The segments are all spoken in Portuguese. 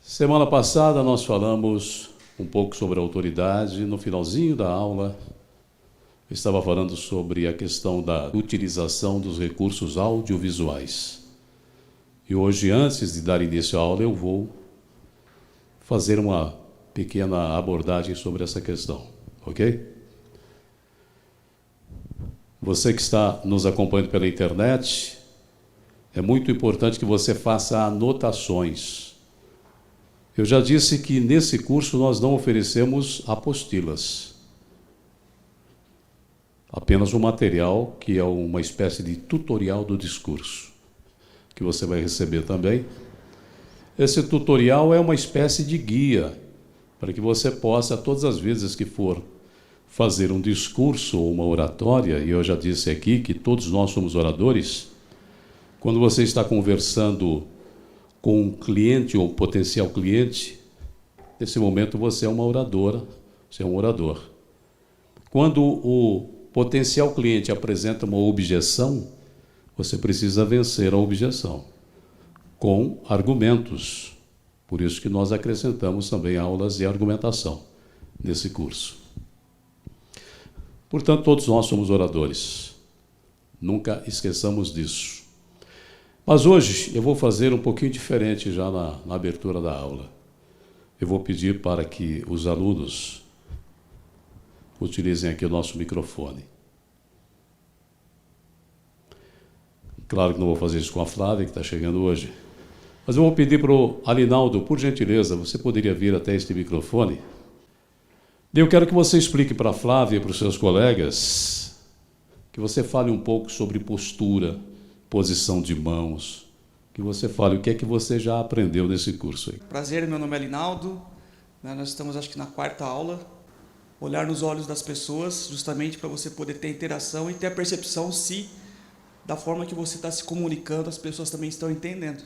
Semana passada nós falamos um pouco sobre a autoridade. No finalzinho da aula, eu estava falando sobre a questão da utilização dos recursos audiovisuais. E hoje, antes de dar início à aula, eu vou fazer uma pequena abordagem sobre essa questão, ok? Você que está nos acompanhando pela internet, é muito importante que você faça anotações. Eu já disse que nesse curso nós não oferecemos apostilas. Apenas um material que é uma espécie de tutorial do discurso, que você vai receber também. Esse tutorial é uma espécie de guia, para que você possa, todas as vezes que for fazer um discurso ou uma oratória, e eu já disse aqui que todos nós somos oradores, quando você está conversando com um cliente ou potencial cliente, nesse momento você é uma oradora, você é um orador. Quando o potencial cliente apresenta uma objeção, você precisa vencer a objeção com argumentos. Por isso que nós acrescentamos também aulas de argumentação nesse curso. Portanto, todos nós somos oradores. Nunca esqueçamos disso. Mas hoje eu vou fazer um pouquinho diferente já na abertura da aula. Eu vou pedir para que os alunos utilizem aqui o nosso microfone. Claro que não vou fazer isso com a Flávia, que está chegando hoje. Mas eu vou pedir para o Alinaldo, por gentileza, você poderia vir até este microfone? Eu quero que você explique para a Flávia e para os seus colegas, que você fale um pouco sobre postura, posição de mãos, que você fale o que é que você já aprendeu nesse curso aí. Prazer, meu nome é Alinaldo, nós estamos acho que na 4ª aula, olhar nos olhos das pessoas, justamente para você poder ter interação e ter a percepção se, da forma que você está se comunicando, as pessoas também estão entendendo.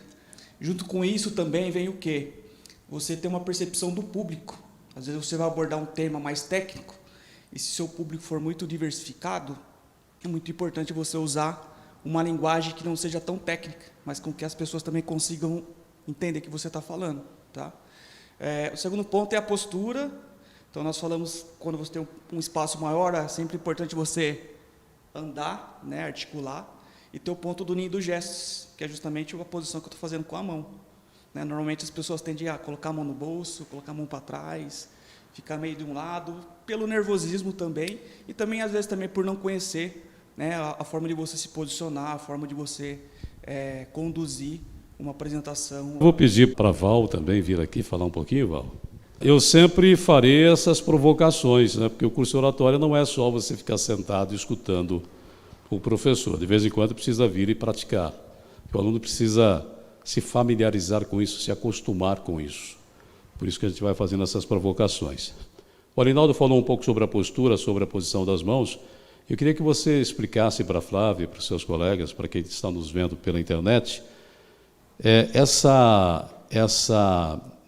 Junto com isso também vem o quê? Você ter uma percepção do público. Às vezes você vai abordar um tema mais técnico, e se seu público for muito diversificado, é muito importante você usar uma linguagem que não seja tão técnica, mas com que as pessoas também consigam entender o que você está falando. Tá? O segundo ponto é a postura. Então, nós falamos, quando você tem um espaço maior, é sempre importante você andar, né, articular, e ter o ponto do ninho dos gestos, que é justamente a posição que eu estou fazendo com a mão. Normalmente as pessoas tendem a colocar a mão no bolso, colocar a mão para trás, ficar meio de um lado, pelo nervosismo também, e também, às vezes, também por não conhecer, né, a forma de você se posicionar, a forma de você conduzir uma apresentação. Vou pedir para a Val também vir aqui falar um pouquinho, Val. Eu sempre farei essas provocações, né, porque o curso oratório não é só você ficar sentado escutando o professor. De vez em quando precisa vir e praticar. O aluno precisa se familiarizar com isso, se acostumar com isso. Por isso que a gente vai fazendo essas provocações. O Alinaldo falou um pouco sobre a postura, sobre a posição das mãos. Eu queria que você explicasse para a Flávia, para os seus colegas, para quem está nos vendo pela internet, essa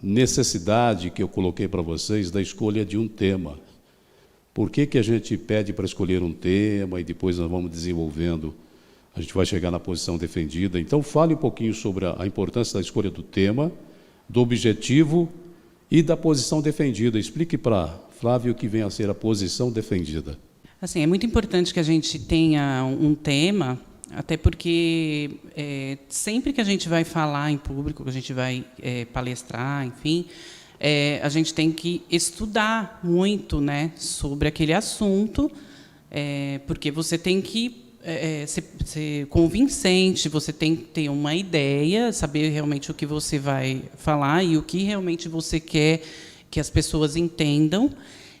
necessidade que eu coloquei para vocês da escolha de um tema. Por que a gente pede para escolher um tema e depois nós vamos desenvolvendo? A gente vai chegar na posição defendida. Então, fale um pouquinho sobre a importância da escolha do tema, do objetivo e da posição defendida. Explique para a Flávia o que vem a ser a posição defendida. Assim, é muito importante que a gente tenha um tema, até porque sempre que a gente vai falar em público, que a gente vai palestrar, enfim, a gente tem que estudar muito, né, sobre aquele assunto, porque você tem que ser convincente, você tem que ter uma ideia, saber realmente o que você vai falar e o que realmente você quer que as pessoas entendam.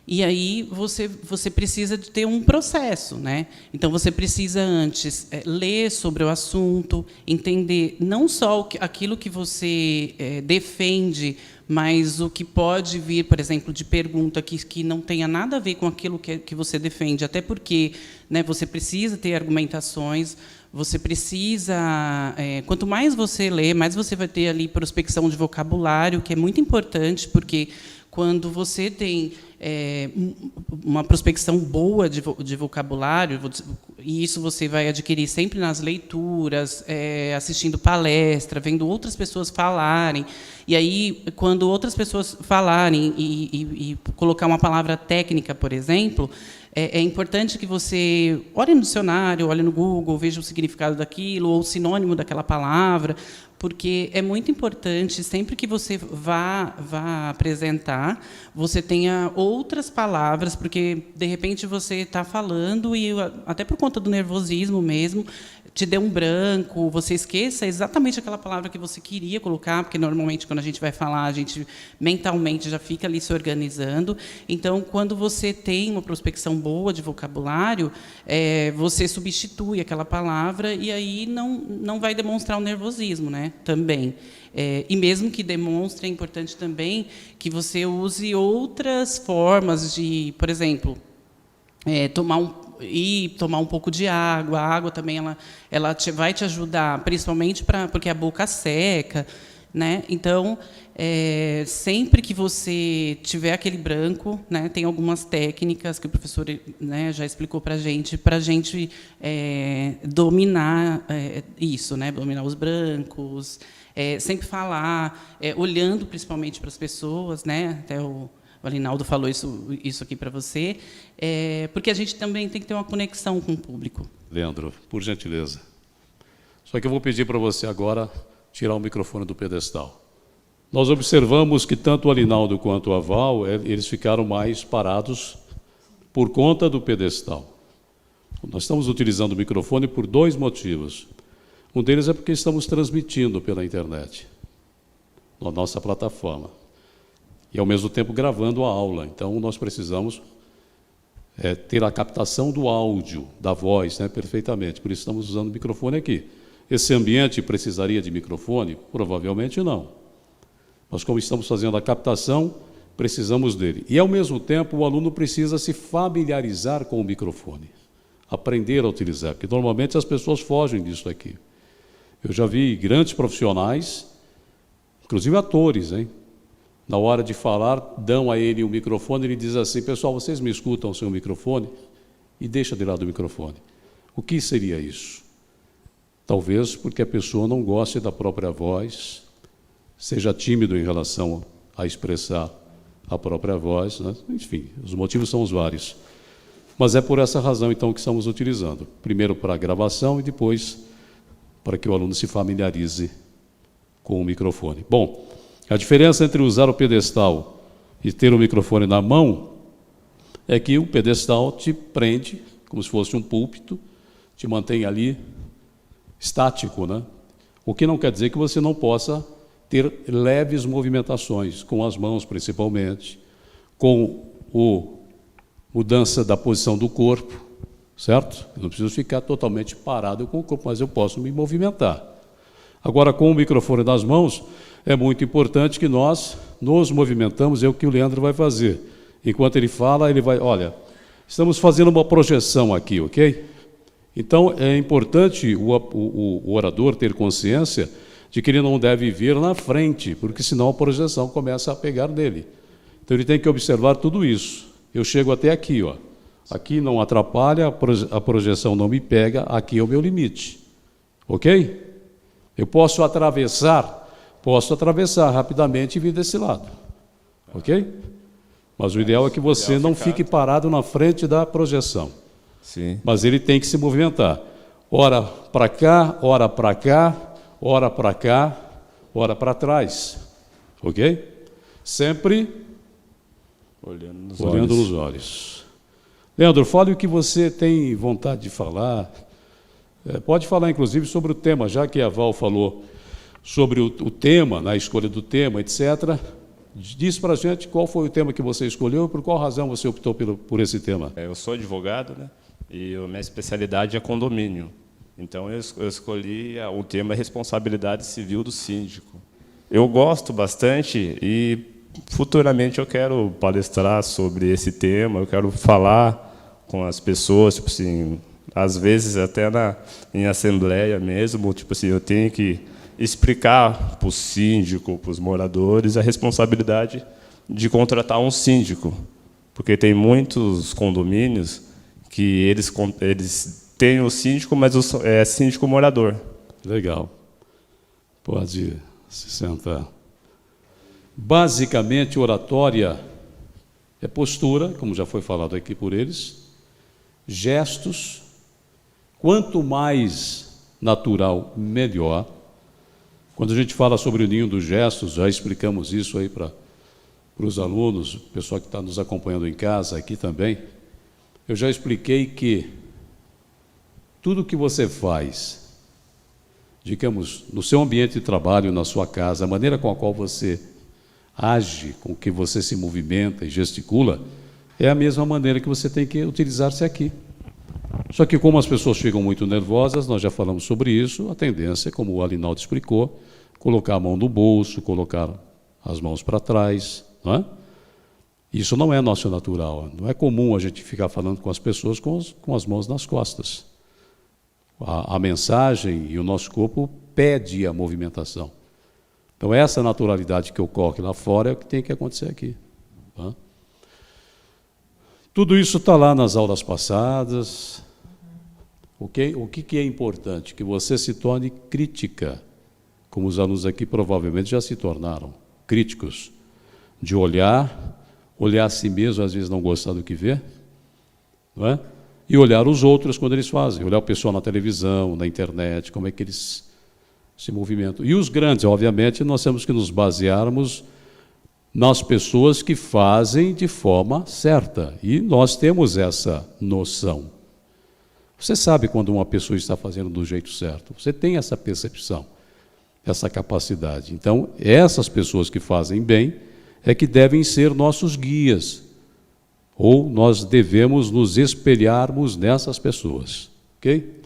E aí você precisa de ter um processo, né? Então, você precisa antes ler sobre o assunto, entender não só aquilo que você defende, mas o que pode vir, por exemplo, de pergunta que não tenha nada a ver com aquilo que você defende, até porque, né, você precisa ter argumentações, você precisa... quanto mais você lê, mais você vai ter ali prospecção de vocabulário, que é muito importante, porque quando você tem uma prospecção boa de vocabulário, e isso você vai adquirir sempre nas leituras, assistindo palestra, vendo outras pessoas falarem. E aí, quando outras pessoas falarem e colocar uma palavra técnica, por exemplo, é importante que você olhe no dicionário, olhe no Google, veja o significado daquilo, ou o sinônimo daquela palavra, porque é muito importante, sempre que você vá apresentar, você tenha outras palavras, porque, de repente, você está falando e, até por conta do nervosismo mesmo, te dê um branco, você esqueça exatamente aquela palavra que você queria colocar, porque, normalmente, quando a gente vai falar, a gente mentalmente já fica ali se organizando. Então, quando você tem uma prospecção boa de vocabulário, você substitui aquela palavra e aí não vai demonstrar o nervosismo, né? Também. E mesmo que demonstre, é importante também que você use outras formas de, por exemplo, tomar um pouco de água. A água também ela vai te ajudar, principalmente porque a boca seca, né? Então, sempre que você tiver aquele branco, né, tem algumas técnicas que o professor, né, já explicou para a gente dominar isso, né, dominar os brancos, sempre falar, olhando principalmente para as pessoas, né, até o Alinaldo falou isso aqui para você, porque a gente também tem que ter uma conexão com o público. Leandro, por gentileza. Só que eu vou pedir para você agora tirar o microfone do pedestal. Nós observamos que tanto o Alinaldo quanto a Val, eles ficaram mais parados por conta do pedestal. Nós estamos utilizando o microfone por 2 motivos. Um deles é porque estamos transmitindo pela internet, na nossa plataforma, e, ao mesmo tempo, gravando a aula. Então, nós precisamos ter a captação do áudio, da voz, né, perfeitamente. Por isso, estamos usando o microfone aqui. Esse ambiente precisaria de microfone? Provavelmente não. Mas, como estamos fazendo a captação, precisamos dele. E, ao mesmo tempo, o aluno precisa se familiarizar com o microfone, aprender a utilizar, porque normalmente as pessoas fogem disso aqui. Eu já vi grandes profissionais, inclusive atores, hein? Na hora de falar, dão a ele o microfone e ele diz assim: pessoal, vocês me escutam sem o microfone? E deixa de lado o microfone. O que seria isso? Talvez porque a pessoa não goste da própria voz, seja tímido em relação a expressar a própria voz, né? Enfim, os motivos são os vários. Mas é por essa razão, então, que estamos utilizando. Primeiro para a gravação e depois para que o aluno se familiarize com o microfone. Bom, a diferença entre usar o pedestal e ter o microfone na mão é que o pedestal te prende, como se fosse um púlpito, te mantém ali estático, né? O que não quer dizer que você não possa ter leves movimentações, com as mãos principalmente, com mudança da posição do corpo, certo? Eu não preciso ficar totalmente parado com o corpo, mas eu posso me movimentar. Agora, com o microfone nas mãos, é muito importante que nós nos movimentamos, é o que o Leandro vai fazer. Enquanto ele fala, ele vai, olha, estamos fazendo uma projeção aqui, ok? Então, é importante o orador ter consciência de que ele não deve vir na frente, porque senão a projeção começa a pegar nele. Então, ele tem que observar tudo isso. Eu chego até aqui, ó. Aqui não atrapalha, a projeção não me pega, aqui é o meu limite. Ok? Eu posso atravessar rapidamente e vir desse lado. Ok? Mas o ideal é que você não fique parado na frente da projeção. Sim. Mas ele tem que se movimentar. Ora para cá, ora para cá, ora para cá, ora para trás. Ok? Sempre olhando nos olhos. Leandro, fale o que você tem vontade de falar. Pode falar, inclusive, sobre o tema, já que a Val falou sobre o tema, na escolha do tema, etc. Diz para a gente qual foi o tema que você escolheu e por qual razão você optou por esse tema. Eu sou advogado, né? E a minha especialidade é condomínio. Então, eu escolhi o tema responsabilidade civil do síndico. Eu gosto bastante e, futuramente, eu quero palestrar sobre esse tema, eu quero falar com as pessoas, tipo assim, às vezes até em assembleia mesmo, tipo assim, eu tenho que explicar para o síndico, para os moradores, a responsabilidade de contratar um síndico. Porque tem muitos condomínios que eles têm o síndico, mas é síndico morador. Legal. Pode se sentar. Basicamente, oratória é postura, como já foi falado aqui por eles, gestos. Quanto mais natural, melhor. Quando a gente fala sobre o ninho dos gestos, já explicamos isso aí para os alunos, o pessoal que está nos acompanhando em casa, aqui também. Eu já expliquei que tudo que você faz, digamos, no seu ambiente de trabalho, na sua casa, a maneira com a qual você age, com que você se movimenta e gesticula, é a mesma maneira que você tem que utilizar-se aqui. Só que como as pessoas ficam muito nervosas, nós já falamos sobre isso, a tendência, como o Alinaldo explicou, colocar a mão no bolso, colocar as mãos para trás, não é? Isso não é nosso natural, não é comum a gente ficar falando com as pessoas com as mãos nas costas. A mensagem e o nosso corpo pede a movimentação. Então essa naturalidade que ocorre lá fora é o que tem que acontecer aqui. Tá? Tudo isso está lá nas aulas passadas. O que é importante? Que você se torne crítica, como os alunos aqui provavelmente já se tornaram críticos, de olhar a si mesmo, às vezes não gostar do que vê, não é? E olhar os outros quando eles fazem, olhar o pessoal na televisão, na internet, como é que eles se movimentam. E os grandes, obviamente, nós temos que nos basearmos nas pessoas que fazem de forma certa, e nós temos essa noção. Você sabe quando uma pessoa está fazendo do jeito certo, você tem essa percepção, essa capacidade. Então, essas pessoas que fazem bem é que devem ser nossos guias, ou nós devemos nos espelharmos nessas pessoas, ok?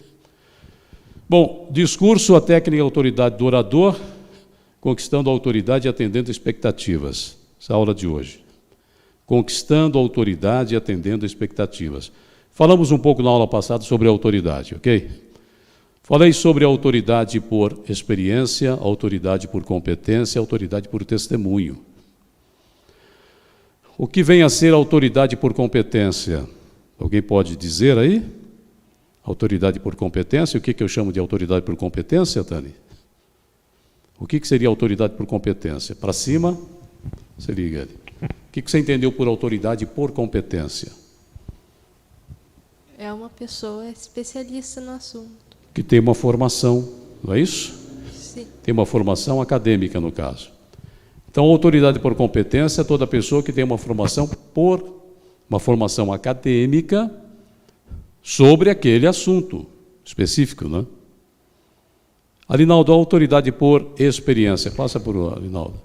Bom, discurso, a técnica e a autoridade do orador, conquistando a autoridade e atendendo expectativas. Essa é a aula de hoje. Conquistando a autoridade e atendendo expectativas. Falamos um pouco na aula passada sobre a autoridade, ok? Falei sobre a autoridade por experiência, autoridade por competência, autoridade por testemunho. O que vem a ser autoridade por competência? Alguém pode dizer aí? Autoridade por competência? O que eu chamo de autoridade por competência, Tani? O que seria autoridade por competência? Para cima, você liga ali. O que você entendeu por autoridade por competência? É uma pessoa especialista no assunto. Que tem uma formação, não é isso? Sim. Tem uma formação acadêmica, no caso. Então, autoridade por competência é toda pessoa que tem uma formação acadêmica sobre aquele assunto específico, né? Alinaldo, autoridade por experiência. Passa por Alinaldo.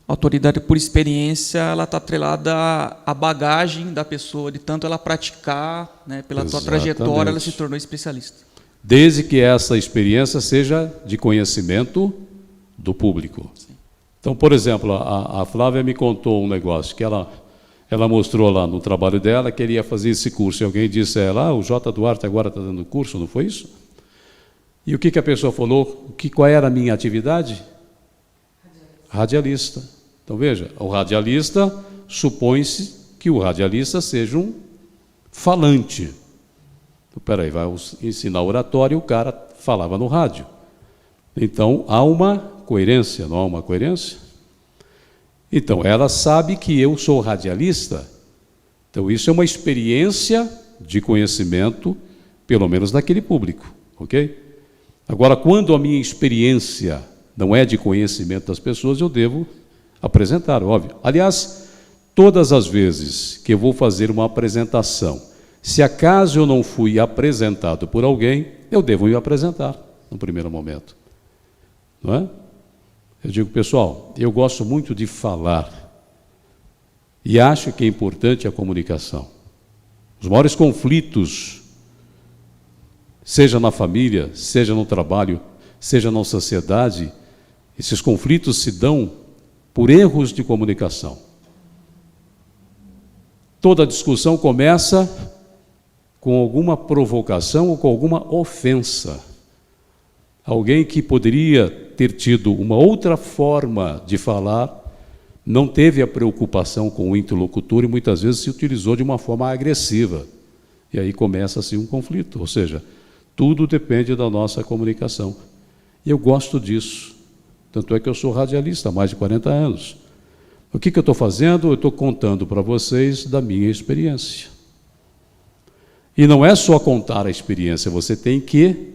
Autoridade por experiência, ela está atrelada à bagagem da pessoa, de tanto ela praticar, né, pela sua trajetória, ela se tornou especialista. Desde que essa experiência seja de conhecimento do público. Sim. Então, por exemplo, a Flávia me contou um negócio que ela mostrou lá no trabalho dela, que queria fazer esse curso. E alguém disse a ela, o J. Duarte agora está dando curso, não foi isso? E o que a pessoa falou? Qual era a minha atividade? Radialista. Então, veja, o radialista, supõe-se que o radialista seja um falante. Então, peraí, vai ensinar oratória e o cara falava no rádio. Então, há uma coerência, não há uma coerência? Então, ela sabe que eu sou radialista. Então, isso é uma experiência de conhecimento, pelo menos daquele público, ok? Agora, quando a minha experiência não é de conhecimento das pessoas, eu devo apresentar, óbvio. Aliás, todas as vezes que eu vou fazer uma apresentação, se acaso eu não fui apresentado por alguém, eu devo me apresentar no primeiro momento. Não é? Eu digo, pessoal, eu gosto muito de falar e acho que é importante a comunicação. Os maiores conflitos, seja na família, seja no trabalho, seja na sociedade, esses conflitos se dão por erros de comunicação. Toda discussão começa com alguma provocação ou com alguma ofensa. Alguém que poderia ter tido uma outra forma de falar, não teve a preocupação com o interlocutor e muitas vezes se utilizou de uma forma agressiva. E aí começa-se um conflito, ou seja, tudo depende da nossa comunicação. E eu gosto disso, tanto é que eu sou radialista há mais de 40 anos. O que eu estou fazendo? Eu estou contando para vocês da minha experiência. E não é só contar a experiência, você tem que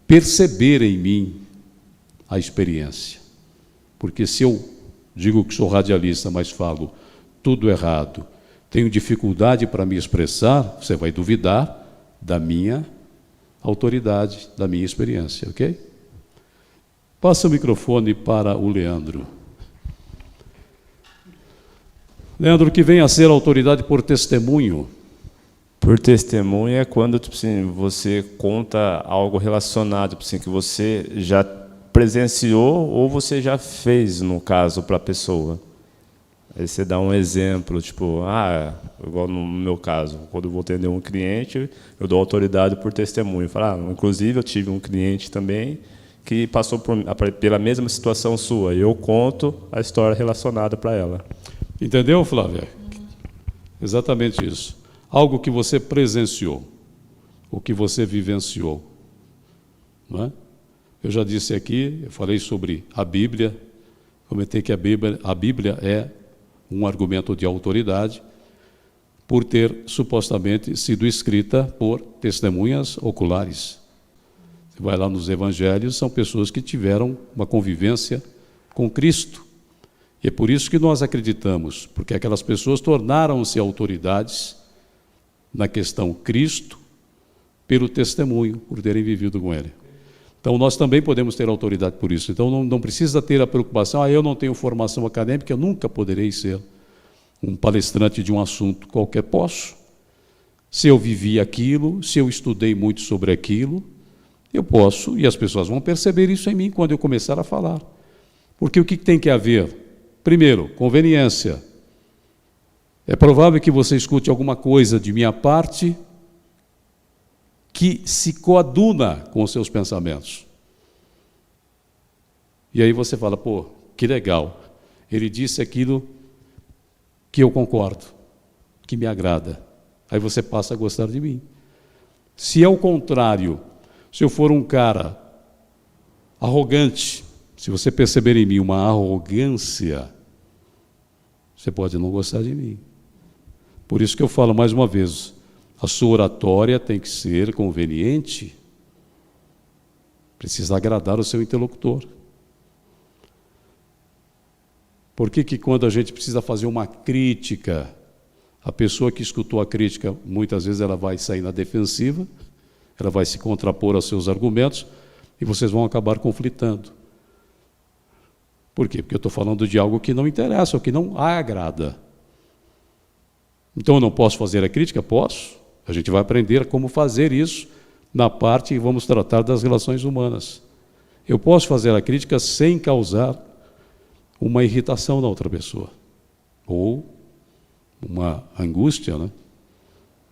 perceber em mim a experiência. Porque se eu digo que sou radialista, mas falo tudo errado, tenho dificuldade para me expressar, você vai duvidar da minha autoridade, da minha experiência, ok? Passa o microfone para o Leandro. Leandro, que vem a ser autoridade por testemunho. Por testemunho é quando tipo assim, você conta algo relacionado, tipo assim, que você já presenciou ou você já fez, no caso, para a pessoa. Aí você dá um exemplo, tipo, igual no meu caso, quando eu vou atender um cliente, eu dou autoridade por testemunho. Falo, inclusive, eu tive um cliente também que passou pela mesma situação sua, e eu conto a história relacionada para ela. Entendeu, Flávia? Exatamente isso. Algo que você presenciou, o que você vivenciou. Não é? Eu já disse aqui, eu falei sobre a Bíblia, comentei que a Bíblia é um argumento de autoridade por ter supostamente sido escrita por testemunhas oculares. Você vai lá nos evangelhos, são pessoas que tiveram uma convivência com Cristo. E é por isso que nós acreditamos, porque aquelas pessoas tornaram-se autoridades na questão Cristo pelo testemunho, por terem vivido com Ele. Então, nós também podemos ter autoridade por isso. Então, não precisa ter a preocupação, eu não tenho formação acadêmica, eu nunca poderei ser um palestrante de um assunto qualquer. Posso. Se eu vivi aquilo, se eu estudei muito sobre aquilo, eu posso, e as pessoas vão perceber isso em mim quando eu começar a falar. Porque o que tem que haver? Primeiro, conveniência. É provável que você escute alguma coisa de minha parte que se coaduna com os seus pensamentos. E aí você fala, que legal, ele disse aquilo que eu concordo, que me agrada. Aí você passa a gostar de mim. Se é o contrário, se eu for um cara arrogante, se você perceber em mim uma arrogância, você pode não gostar de mim. Por isso que eu falo mais uma vez, a sua oratória tem que ser conveniente, precisa agradar o seu interlocutor. Por que quando a gente precisa fazer uma crítica, a pessoa que escutou a crítica, muitas vezes ela vai sair na defensiva, ela vai se contrapor aos seus argumentos e vocês vão acabar conflitando. Por quê? Porque eu estou falando de algo que não interessa, ou que não agrada. Então eu não posso fazer a crítica? Posso. A gente vai aprender como fazer isso na parte que vamos tratar das relações humanas. Eu posso fazer a crítica sem causar uma irritação na outra pessoa. Ou uma angústia, né?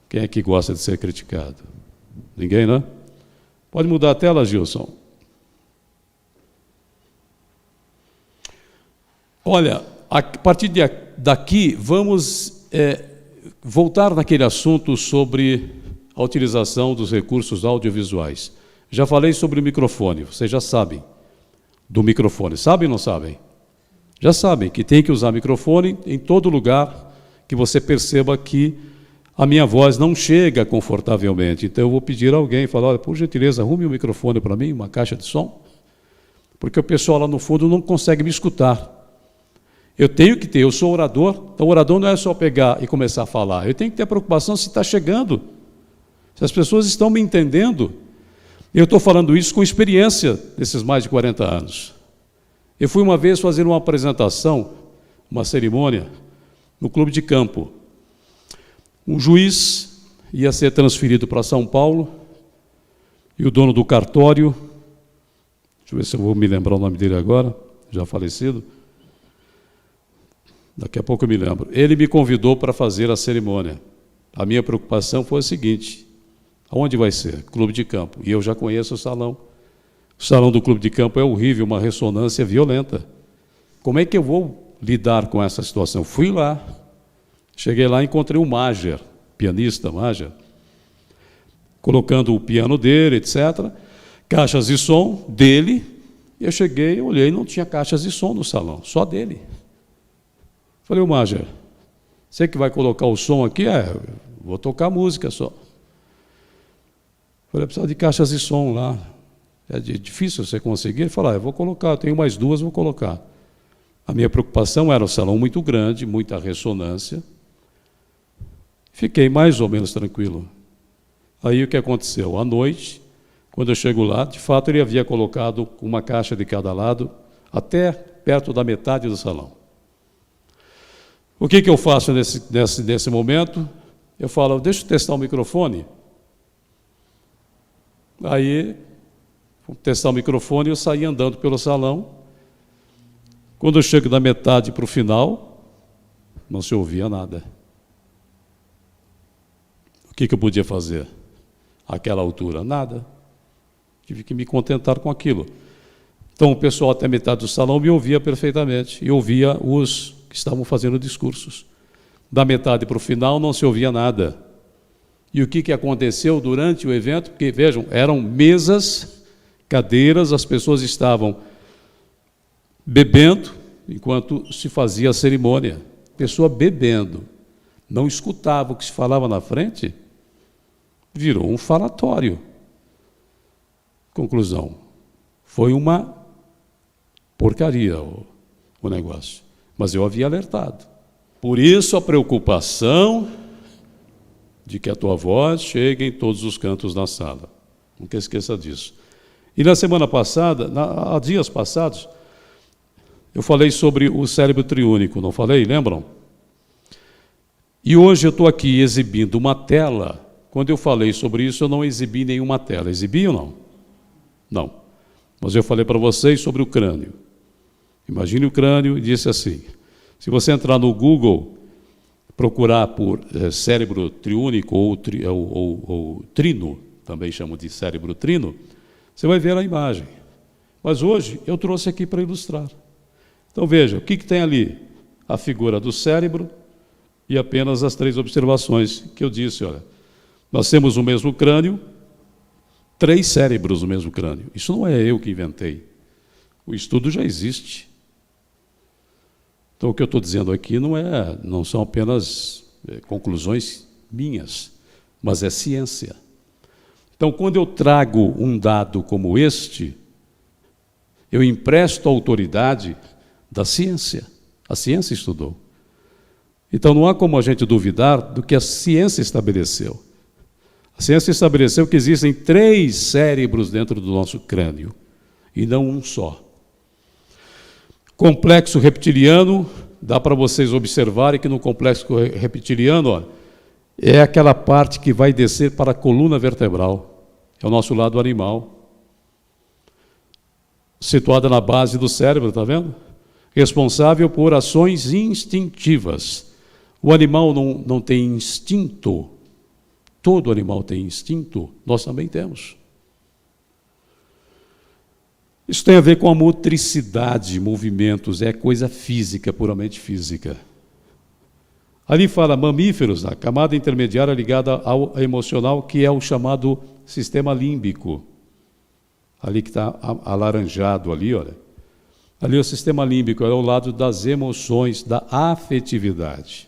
Quem é que gosta de ser criticado? Ninguém, né? Pode mudar a tela, Gilson. Olha, a partir daqui, vamos voltar naquele assunto sobre a utilização dos recursos audiovisuais. Já falei sobre o microfone, vocês já sabem do microfone. Sabem ou não sabem? Já sabem que tem que usar microfone em todo lugar que você perceba que a minha voz não chega confortavelmente. Então eu vou pedir a alguém, falar, olha, por gentileza, arrume um microfone para mim, uma caixa de som, porque o pessoal lá no fundo não consegue me escutar. Eu tenho que ter, eu sou orador, então orador não é só pegar e começar a falar, eu tenho que ter a preocupação se está chegando, se as pessoas estão me entendendo. Eu estou falando isso com experiência desses mais de 40 anos. Eu fui uma vez fazer uma apresentação, uma cerimônia, no clube de campo. Um juiz ia ser transferido para São Paulo e o dono do cartório, deixa eu ver se eu vou me lembrar o nome dele agora, já falecido, daqui a pouco eu me lembro. Ele me convidou para fazer a cerimônia. A minha preocupação foi a seguinte, aonde vai ser? Clube de campo. E eu já conheço o salão. O salão do clube de campo é horrível, uma ressonância violenta. Como é que eu vou lidar com essa situação? Fui lá, cheguei lá e encontrei o Mager, pianista Mager, colocando o piano dele, etc., caixas de som dele. Eu cheguei, olhei, não tinha caixas de som no salão, só dele. Falei, o Mager, você que vai colocar o som aqui? Vou tocar música só. Falei, precisa de caixas de som lá. É difícil você conseguir? Ele falou, eu vou colocar, eu tenho mais 2, vou colocar. A minha preocupação era um salão muito grande, muita ressonância. Fiquei mais ou menos tranquilo. Aí o que aconteceu? À noite, quando eu chego lá, de fato ele havia colocado uma caixa de cada lado, até perto da metade do salão. O que eu faço nesse momento? Eu falo, deixa eu testar o microfone. Aí, vou testar o microfone, eu saí andando pelo salão. Quando eu chego da metade para o final, não se ouvia nada. O que eu podia fazer? Àquela altura, nada. Tive que me contentar com aquilo. Então, o pessoal até metade do salão me ouvia perfeitamente, e ouvia os que estavam fazendo discursos. Da metade para o final, não se ouvia nada. E o que aconteceu durante o evento? Porque, vejam, eram mesas, cadeiras, as pessoas estavam bebendo enquanto se fazia a cerimônia. Pessoa bebendo, não escutava o que se falava na frente, virou um falatório. Conclusão, foi uma porcaria o negócio. Mas eu havia alertado. Por isso a preocupação de que a tua voz chegue em todos os cantos da sala. Nunca esqueça disso. E na semana passada, há dias passados, eu falei sobre o cérebro triúnico, não falei? Lembram? E hoje eu estou aqui exibindo uma tela. Quando eu falei sobre isso, eu não exibi nenhuma tela. Exibi ou não? Não. Mas eu falei para vocês sobre o crânio. Imagine o crânio e disse assim, se você entrar no Google, procurar por cérebro triúnico ou trino, também chamam de cérebro trino, você vai ver a imagem. Mas hoje eu trouxe aqui para ilustrar. Então veja, o que tem ali? A figura do cérebro e apenas as 3 observações que eu disse. Olha, nós temos o mesmo crânio, 3 cérebros no mesmo crânio. Isso não é eu que inventei. O estudo já existe. Então o que eu estou dizendo aqui não são apenas conclusões minhas, mas é ciência. Então quando eu trago um dado como este, eu empresto a autoridade da ciência. A ciência estudou. Então não há como a gente duvidar do que a ciência estabeleceu. A ciência estabeleceu que existem 3 cérebros dentro do nosso crânio, e não um só. Complexo reptiliano, dá para vocês observarem que no complexo reptiliano, é aquela parte que vai descer para a coluna vertebral. É o nosso lado animal. Situada na base do cérebro, está vendo? Responsável por ações instintivas. O animal não tem instinto. Todo animal tem instinto, nós também temos. Isso tem a ver com a motricidade, movimentos, é coisa física, puramente física. Ali fala mamíferos, a camada intermediária ligada ao emocional, que é o chamado sistema límbico. Ali que está alaranjado, ali, olha. Ali o sistema límbico é o lado das emoções, da afetividade,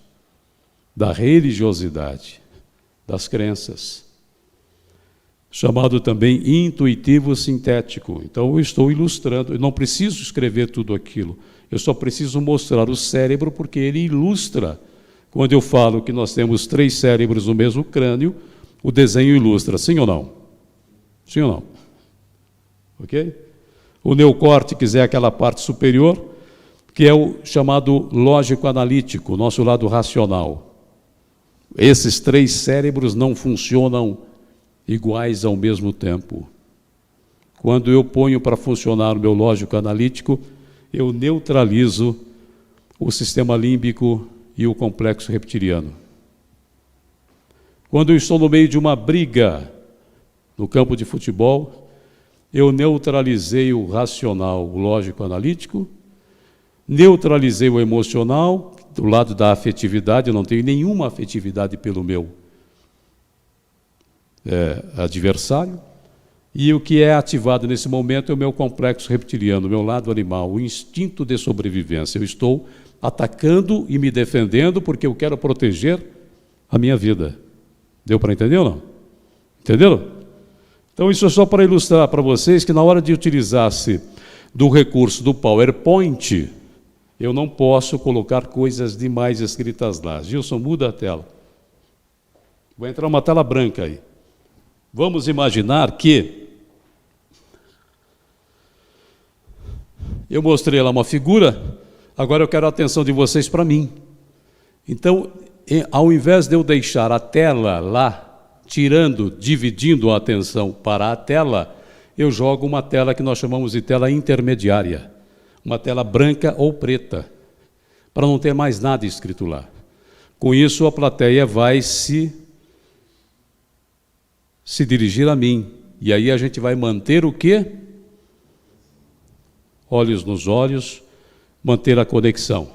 da religiosidade, das crenças. Chamado também intuitivo sintético. Então eu estou ilustrando, eu não preciso escrever tudo aquilo, eu só preciso mostrar o cérebro porque ele ilustra. Quando eu falo que nós temos 3 cérebros no mesmo crânio, o desenho ilustra, sim ou não? Sim ou não? Ok? O neocórtex é aquela parte superior, que é o chamado lógico-analítico, nosso lado racional. Esses 3 cérebros não funcionam iguais ao mesmo tempo. Quando eu ponho para funcionar o meu lógico-analítico, eu neutralizo o sistema límbico e o complexo reptiliano. Quando eu estou no meio de uma briga no campo de futebol, eu neutralizei o racional, o lógico-analítico, neutralizei o emocional, do lado da afetividade, eu não tenho nenhuma afetividade pelo meu adversário, e o que é ativado nesse momento é o meu complexo reptiliano, o meu lado animal, o instinto de sobrevivência. Eu estou atacando e me defendendo porque eu quero proteger a minha vida. Deu para entender ou não? Entenderam? Então isso é só para ilustrar para vocês que na hora de utilizar-se do recurso do PowerPoint, eu não posso colocar coisas demais escritas lá. Gilson, muda a tela. Vai entrar uma tela branca aí. Vamos imaginar que eu mostrei lá uma figura, agora eu quero a atenção de vocês para mim. Então, ao invés de eu deixar a tela lá, dividindo a atenção para a tela, eu jogo uma tela que nós chamamos de tela intermediária, uma tela branca ou preta, para não ter mais nada escrito lá. Com isso, a plateia vai se dirigir a mim, e aí a gente vai manter o quê? Olhos nos olhos, manter a conexão.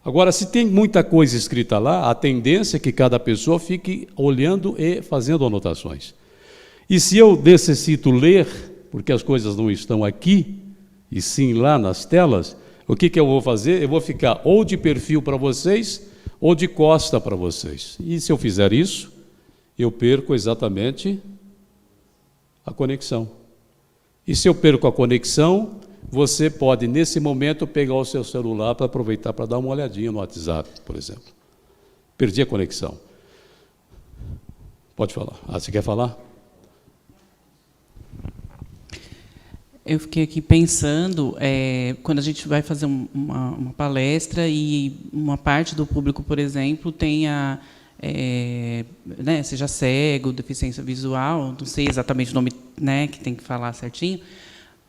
Agora, se tem muita coisa escrita lá, a tendência é que cada pessoa fique olhando e fazendo anotações. E se eu necessito ler, porque as coisas não estão aqui, e sim lá nas telas, o que eu vou fazer? Eu vou ficar ou de perfil para vocês, ou de costa para vocês. E se eu fizer isso, eu perco exatamente a conexão. E se eu perco a conexão, você pode, nesse momento, pegar o seu celular para aproveitar para dar uma olhadinha no WhatsApp, por exemplo. Perdi a conexão. Pode falar. Você quer falar? Eu fiquei aqui pensando, quando a gente vai fazer uma palestra e uma parte do público, por exemplo, tenha, seja cego, deficiência visual, não sei exatamente o nome, que tem que falar certinho,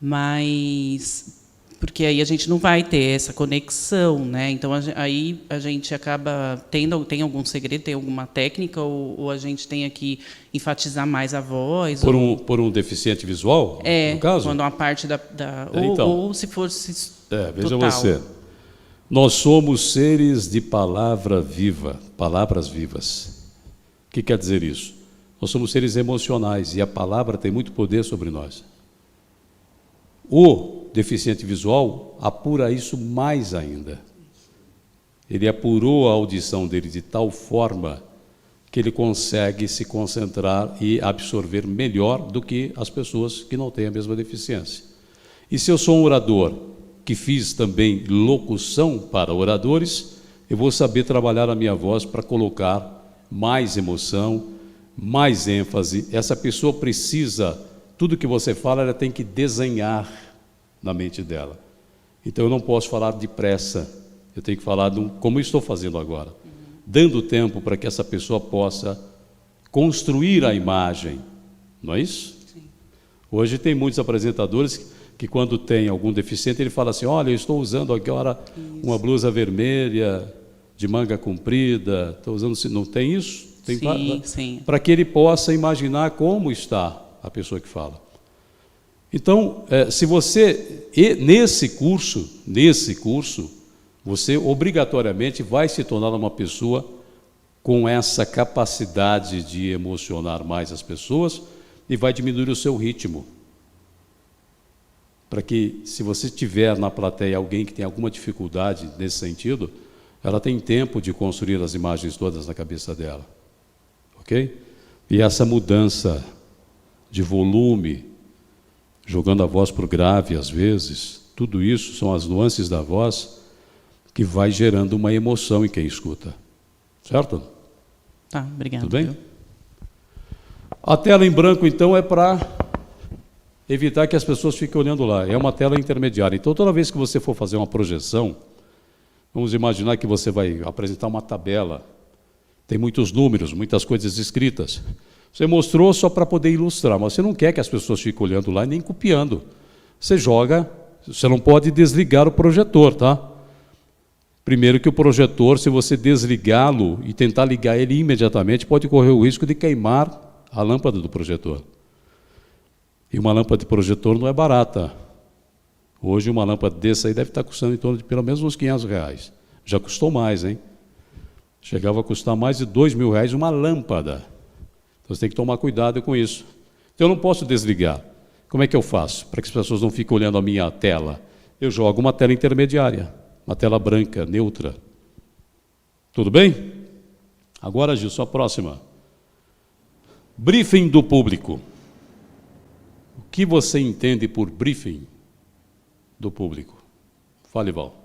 mas porque aí a gente não vai ter essa conexão, Então aí a gente acaba tem algum segredo, tem alguma técnica, ou a gente tem que enfatizar mais a voz? Por um deficiente visual, no caso? Quando uma parte ou se fosse veja total. você. Nós somos seres de palavra viva, palavras vivas. O que quer dizer isso? Nós somos seres emocionais e a palavra tem muito poder sobre nós. O deficiente visual apura isso mais ainda. Ele apurou a audição dele de tal forma que ele consegue se concentrar e absorver melhor do que as pessoas que não têm a mesma deficiência. E se eu sou um orador que fiz também locução para oradores, eu vou saber trabalhar a minha voz para colocar mais emoção, mais ênfase. Essa pessoa precisa, tudo que você fala, ela tem que desenhar na mente dela. Então eu não posso falar depressa, eu tenho que falar como eu estou fazendo agora, dando tempo para que essa pessoa possa construir a imagem, não é isso? Sim. Hoje tem muitos apresentadores que quando tem algum deficiente, ele fala assim, olha, eu estou usando agora uma blusa vermelha, de manga comprida, estou usando, não tem isso? Tem sim. Para que ele possa imaginar como está a pessoa que fala. Então, se você, nesse curso, você obrigatoriamente vai se tornar uma pessoa com essa capacidade de emocionar mais as pessoas e vai diminuir o seu ritmo. Para que, se você tiver na plateia alguém que tem alguma dificuldade nesse sentido, ela tem tempo de construir as imagens todas na cabeça dela. Ok? E essa mudança de volume, jogando a voz para o grave às vezes, tudo isso são as nuances da voz que vai gerando uma emoção em quem escuta. Certo? Tá, obrigado. Tudo bem? A tela em branco, então, é para evitar que as pessoas fiquem olhando lá. É uma tela intermediária. Então, toda vez que você for fazer uma projeção, vamos imaginar que você vai apresentar uma tabela, tem muitos números, muitas coisas escritas. Você mostrou só para poder ilustrar, mas você não quer que as pessoas fiquem olhando lá nem copiando. Você joga, você não pode desligar o projetor, tá? Primeiro que o projetor, se você desligá-lo e tentar ligar ele imediatamente, pode correr o risco de queimar a lâmpada do projetor. E uma lâmpada de projetor não é barata. Hoje uma lâmpada dessa aí deve estar custando em torno de pelo menos uns R$500. Já custou mais, hein? Chegava a custar mais de R$2.000 uma lâmpada. Então você tem que tomar cuidado com isso. Então eu não posso desligar. Como é que eu faço? Para que as pessoas não fiquem olhando a minha tela. Eu jogo uma tela intermediária, uma tela branca, neutra. Tudo bem? Agora, Gilson, a próxima. Briefing do público. O que você entende por briefing do público? Fale, Val.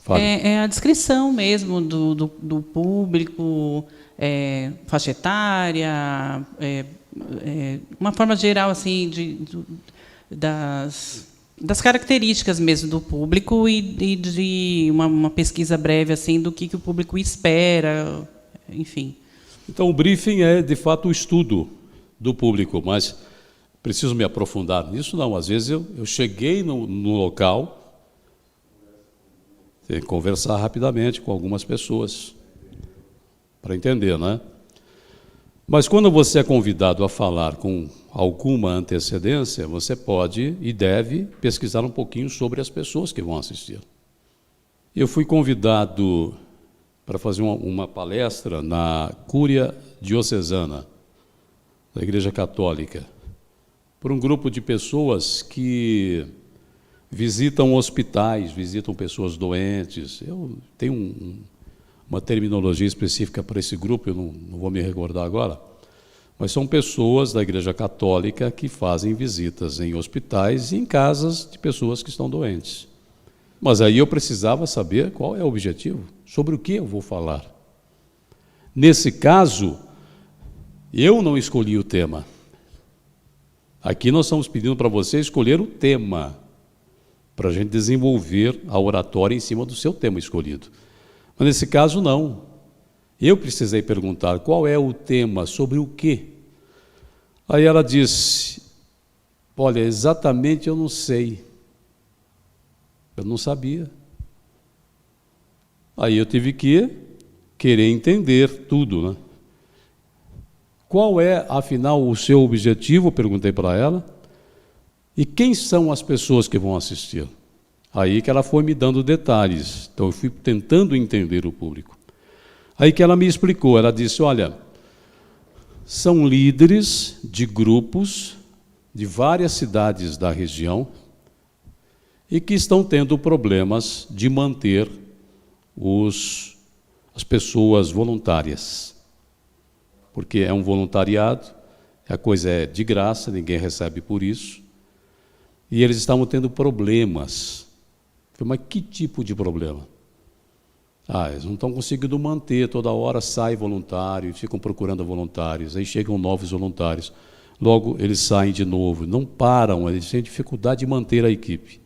Fale. É a descrição mesmo do público, faixa etária, uma forma geral assim das características mesmo do público e de uma pesquisa breve assim do que o público espera, enfim. Então o briefing é de fato o estudo do público, mas preciso me aprofundar nisso? Não, às vezes eu cheguei no local, tem que conversar rapidamente com algumas pessoas para entender, né? Mas quando você é convidado a falar com alguma antecedência, você pode e deve pesquisar um pouquinho sobre as pessoas que vão assistir. Eu fui convidado para fazer uma palestra na Cúria Diocesana, da Igreja Católica, por um grupo de pessoas que visitam hospitais, visitam pessoas doentes. Eu tenho uma terminologia específica para esse grupo, eu não vou me recordar agora, mas são pessoas da Igreja Católica que fazem visitas em hospitais e em casas de pessoas que estão doentes. Mas aí eu precisava saber qual é o objetivo, sobre o que eu vou falar. Nesse caso, eu não escolhi o tema. Aqui nós estamos pedindo para você escolher o tema, para a gente desenvolver a oratória em cima do seu tema escolhido. Mas nesse caso, não. Eu precisei perguntar qual é o tema, sobre o quê? Aí ela disse, olha, exatamente eu não sei. Eu não sabia. Aí eu tive que querer entender tudo, né? Qual é, afinal, o seu objetivo? Eu perguntei para ela. E quem são as pessoas que vão assistir? Aí que ela foi me dando detalhes. Então eu fui tentando entender o público. Aí que ela me explicou, ela disse, olha, são líderes de grupos de várias cidades da região e que estão tendo problemas de manter as pessoas voluntárias. Porque é um voluntariado, a coisa é de graça, ninguém recebe por isso. E eles estavam tendo problemas. Mas que tipo de problema? Eles não estão conseguindo manter, toda hora sai voluntário, ficam procurando voluntários, aí chegam novos voluntários, logo eles saem de novo, não param, eles têm dificuldade de manter a equipe.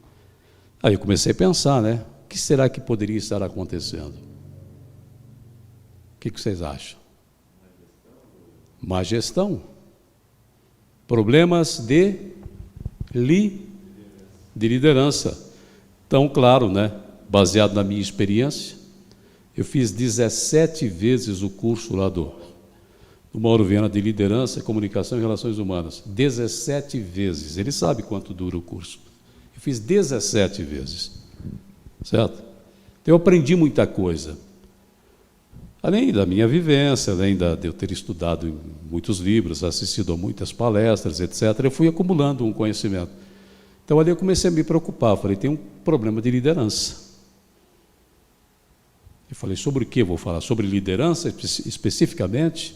Aí eu comecei a pensar, né? O que será que poderia estar acontecendo? O que vocês acham? Má gestão. Problemas de liderança. Então, claro, né? Baseado na minha experiência, eu fiz 17 vezes o curso lá do Mauro Viana de Liderança, Comunicação e Relações Humanas. 17 vezes. Ele sabe quanto dura o curso. Eu fiz 17 vezes. Certo? Então, eu aprendi muita coisa. Além da minha vivência, além de eu ter estudado em muitos livros, assistido a muitas palestras, etc., eu fui acumulando um conhecimento. Então, ali eu comecei a me preocupar. Falei, tem um problema de liderança. Eu falei, sobre o que eu vou falar? Sobre liderança especificamente?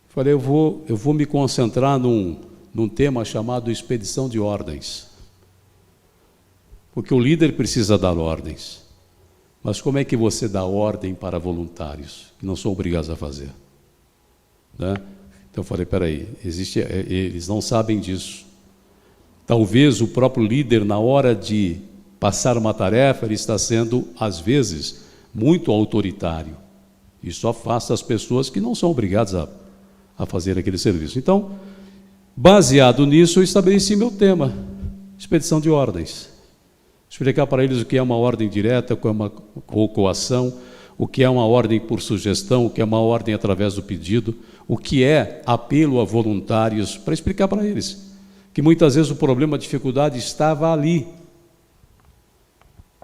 Falei, eu vou me concentrar num tema chamado expedição de ordens. Porque o líder precisa dar ordens. Mas como é que você dá ordem para voluntários, que não são obrigados a fazer? Né? Então eu falei, peraí, eles não sabem disso. Talvez o próprio líder, na hora de passar uma tarefa, ele está sendo, às vezes, muito autoritário. Isso afasta as pessoas que não são obrigadas a fazer aquele serviço. Então, baseado nisso, eu estabeleci meu tema, expedição de ordens. Explicar para eles o que é uma ordem direta, o que é uma coação, o que é uma ordem por sugestão, o que é uma ordem através do pedido, o que é apelo a voluntários, para explicar para eles que muitas vezes o problema, a dificuldade estava ali.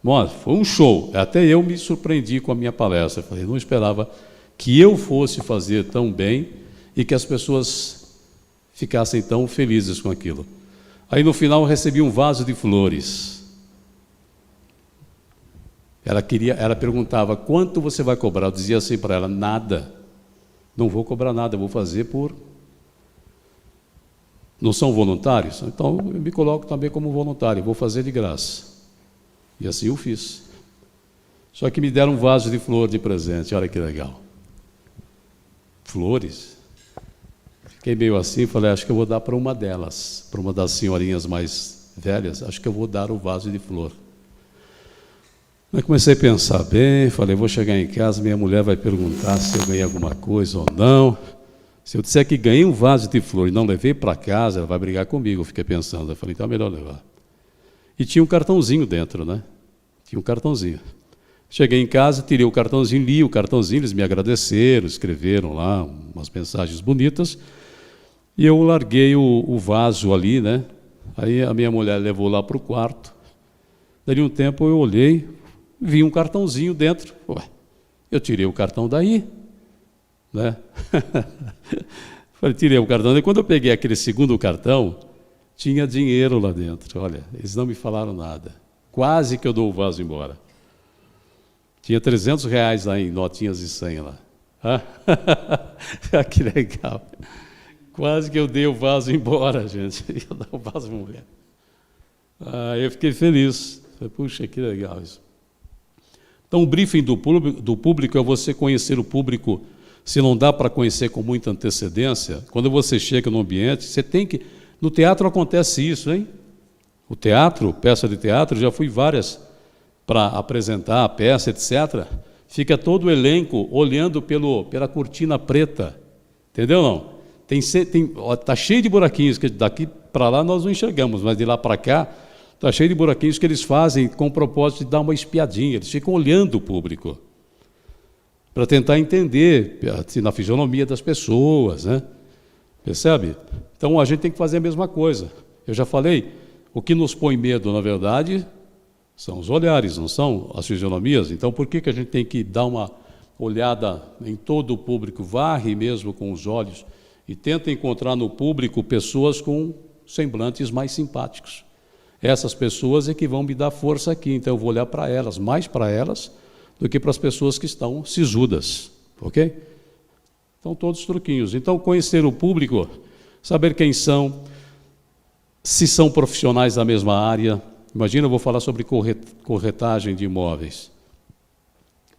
Bom, foi um show, até eu me surpreendi com a minha palestra, falei, não esperava que eu fosse fazer tão bem e que as pessoas ficassem tão felizes com aquilo. Aí no final eu recebi um vaso de flores. Ela perguntava, quanto você vai cobrar? Eu dizia assim para ela, nada. Não vou cobrar nada, vou fazer por... Não são voluntários? Então eu me coloco também como voluntário, vou fazer de graça. E assim eu fiz. Só que me deram um vaso de flor de presente, olha que legal. Flores? Fiquei meio assim, falei, acho que eu vou dar para uma delas, para uma das senhorinhas mais velhas, acho que eu vou dar o vaso de flor. Mas comecei a pensar bem, falei, vou chegar em casa, minha mulher vai perguntar se eu ganhei alguma coisa ou não. Se eu disser que ganhei um vaso de flor e não levei para casa, ela vai brigar comigo. Eu fiquei pensando, eu falei, então é melhor levar. E tinha um cartãozinho dentro, né? Tinha um cartãozinho. Cheguei em casa, tirei o cartãozinho, li o cartãozinho, eles me agradeceram, escreveram lá umas mensagens bonitas, e eu larguei o vaso ali, né? Aí a minha mulher levou lá para o quarto. Daí um tempo eu olhei, vi um cartãozinho dentro. Ué, eu tirei o cartão daí, né? Falei, tirei o cartão. E quando eu peguei aquele segundo cartão, tinha dinheiro lá dentro. Olha, eles não me falaram nada. Quase que eu dou o vaso embora. Tinha R$300 lá em notinhas de 100 lá. Que legal. Quase que eu dei o vaso embora, gente. Eu dar o vaso à mulher. Eu fiquei feliz. Falei, puxa, que legal isso. Então, o briefing do público é você conhecer o público. Se não dá para conhecer com muita antecedência, quando você chega no ambiente, você tem que... No teatro acontece isso, hein? O teatro, peça de teatro, já fui várias para apresentar a peça, etc. Fica todo o elenco olhando pela cortina preta. Entendeu, não? Está cheio de buraquinhos, que daqui para lá nós não enxergamos, mas de lá para cá está cheio de buraquinhos que eles fazem com o propósito de dar uma espiadinha. Eles ficam olhando o público para tentar entender na fisionomia das pessoas, né? Percebe? Então a gente tem que fazer a mesma coisa. Eu já falei, o que nos põe medo, na verdade, são os olhares, não são as fisionomias. Então por que a gente tem que dar uma olhada em todo o público, varre mesmo com os olhos e tenta encontrar no público pessoas com semblantes mais simpáticos. Essas pessoas é que vão me dar força aqui, então eu vou olhar para elas, mais para elas, do que para as pessoas que estão sisudas, ok? Então, todos os truquinhos. Então, conhecer o público, saber quem são, se são profissionais da mesma área. Imagina, eu vou falar sobre corretagem de imóveis.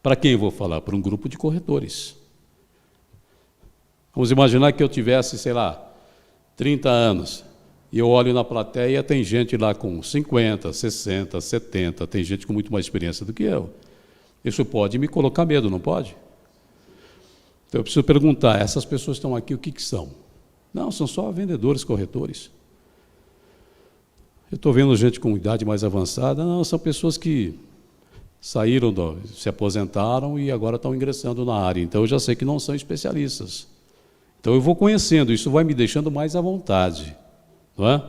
Para quem eu vou falar? Para um grupo de corretores. Vamos imaginar que eu tivesse, sei lá, 30 anos, e eu olho na plateia, tem gente lá com 50, 60, 70, tem gente com muito mais experiência do que eu. Isso pode me colocar medo, não pode? Então eu preciso perguntar, essas pessoas que estão aqui, o que são? Não, são só vendedores, corretores. Eu estou vendo gente com idade mais avançada, não, são pessoas que saíram, se aposentaram e agora estão ingressando na área. Então eu já sei que não são especialistas. Então eu vou conhecendo, isso vai me deixando mais à vontade. Não é?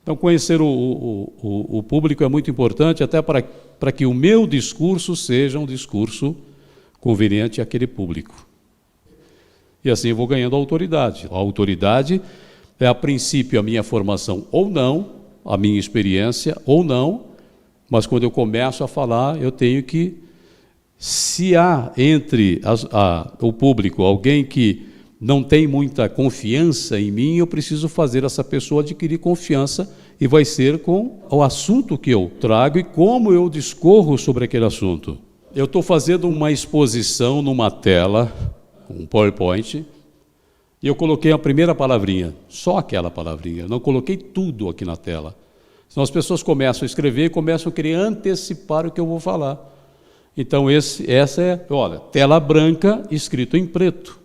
Então conhecer o público é muito importante, até para que o meu discurso seja um discurso conveniente àquele público. E assim eu vou ganhando autoridade. A autoridade é, a princípio, a minha formação ou não, a minha experiência ou não, mas quando eu começo a falar, eu tenho que, se há entre o público alguém que não tem muita confiança em mim, eu preciso fazer essa pessoa adquirir confiança, e vai ser com o assunto que eu trago e como eu discorro sobre aquele assunto. Eu estou fazendo uma exposição numa tela, um PowerPoint, e eu coloquei a primeira palavrinha, só aquela palavrinha, eu não coloquei tudo aqui na tela. Senão as pessoas começam a escrever e começam a querer antecipar o que eu vou falar. Então essa é, olha, tela branca escrito em preto.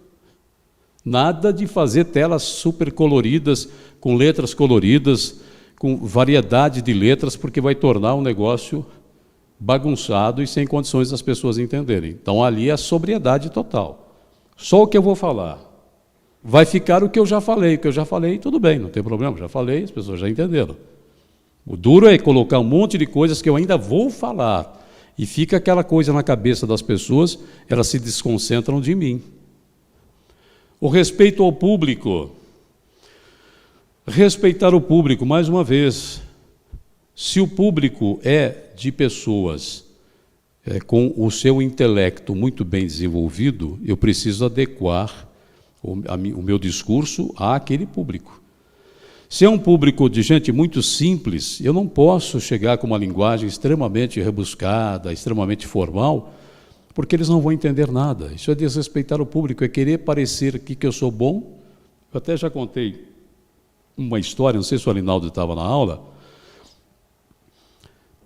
Nada de fazer telas super coloridas, com letras coloridas, com variedade de letras, porque vai tornar um negócio bagunçado e sem condições das pessoas entenderem. Então ali é a sobriedade total. Só o que eu vou falar. vai ficar o que eu já falei. O que eu já falei, tudo bem, não tem problema, já falei, as pessoas já entenderam. O duro é colocar um monte de coisas que eu ainda vou falar, e fica aquela coisa na cabeça das pessoas, elas se desconcentram de mim. O respeito ao público. Respeitar o público, mais uma vez. Se o público é de pessoas com o seu intelecto muito bem desenvolvido, eu preciso adequar o meu discurso àquele público. Se é um público de gente muito simples, eu não posso chegar com uma linguagem extremamente rebuscada, extremamente formal, porque eles não vão entender nada. Isso é desrespeitar o público, é querer parecer aqui que eu sou bom. Eu até já contei uma história, não sei se o Alinaldo estava na aula.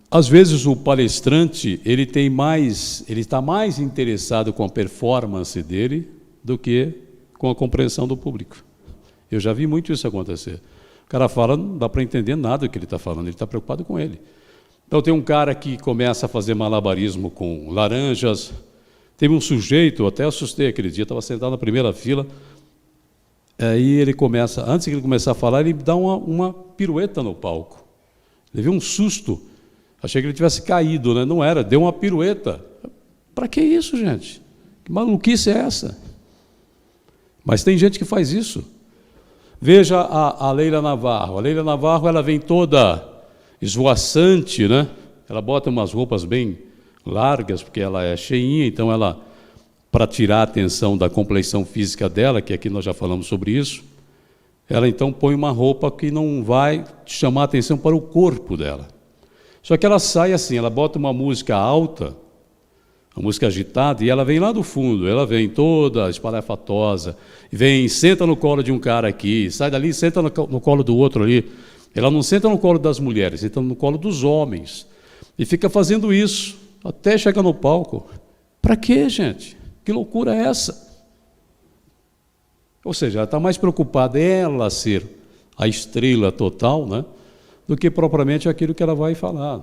Às vezes o palestrante ele está mais interessado com a performance dele do que com a compreensão do público. Eu já vi muito isso acontecer. O cara fala, não dá para entender nada do que ele está falando, ele está preocupado com ele. Então tem um cara que começa a fazer malabarismo com laranjas. Teve um sujeito, eu até assustei aquele dia, estava sentado na primeira fila, aí ele começa, antes de ele começar a falar, ele dá uma pirueta no palco. Levei um susto, achei que ele tivesse caído, né? Não era, deu uma pirueta. Para que isso, gente? Que maluquice é essa? Mas tem gente que faz isso. Veja a Leila Navarro. A Leila Navarro, ela vem toda esvoaçante, né? Ela bota umas roupas bem largas, porque ela é cheinha, então ela, para tirar a atenção da complexão física dela, que aqui nós já falamos sobre isso, ela então põe uma roupa que não vai chamar a atenção para o corpo dela. Só que ela sai assim, ela bota uma música alta, uma música agitada, e ela vem lá do fundo, ela vem toda espalhafatosa, vem, senta no colo de um cara aqui, sai dali, senta no colo do outro ali. Ela não senta no colo das mulheres, senta no colo dos homens. E fica fazendo isso, até chegar no palco. Para quê, gente? Que loucura é essa? Ou seja, ela está mais preocupada ela ser a estrela total, né, do que propriamente aquilo que ela vai falar.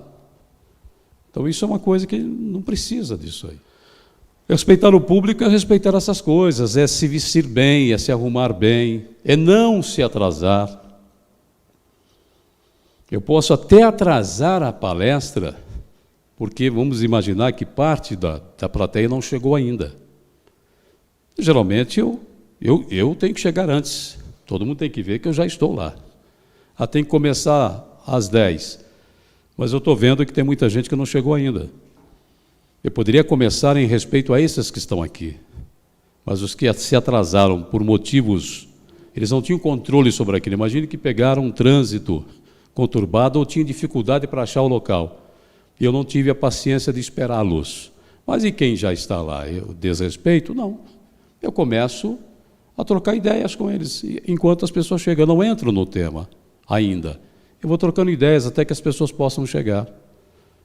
Então isso é uma coisa que não precisa disso aí. Respeitar o público é respeitar essas coisas, é se vestir bem, é se arrumar bem, é não se atrasar. Eu posso até atrasar a palestra, porque vamos imaginar que parte da plateia não chegou ainda. Geralmente eu tenho que chegar antes, todo mundo tem que ver que eu já estou lá. Tem que começar às 10, mas eu estou vendo que tem muita gente que não chegou ainda. Eu poderia começar em respeito a esses que estão aqui, mas os que se atrasaram por motivos, eles não tinham controle sobre aquilo. Imagine que pegaram um trânsito conturbado ou tinham dificuldade para achar o local. E eu não tive a paciência de esperá-los. Mas e quem já está lá? Eu desrespeito? Não. Eu começo a trocar ideias com eles, enquanto as pessoas chegam. Eu não entro no tema ainda. Eu vou trocando ideias até que as pessoas possam chegar,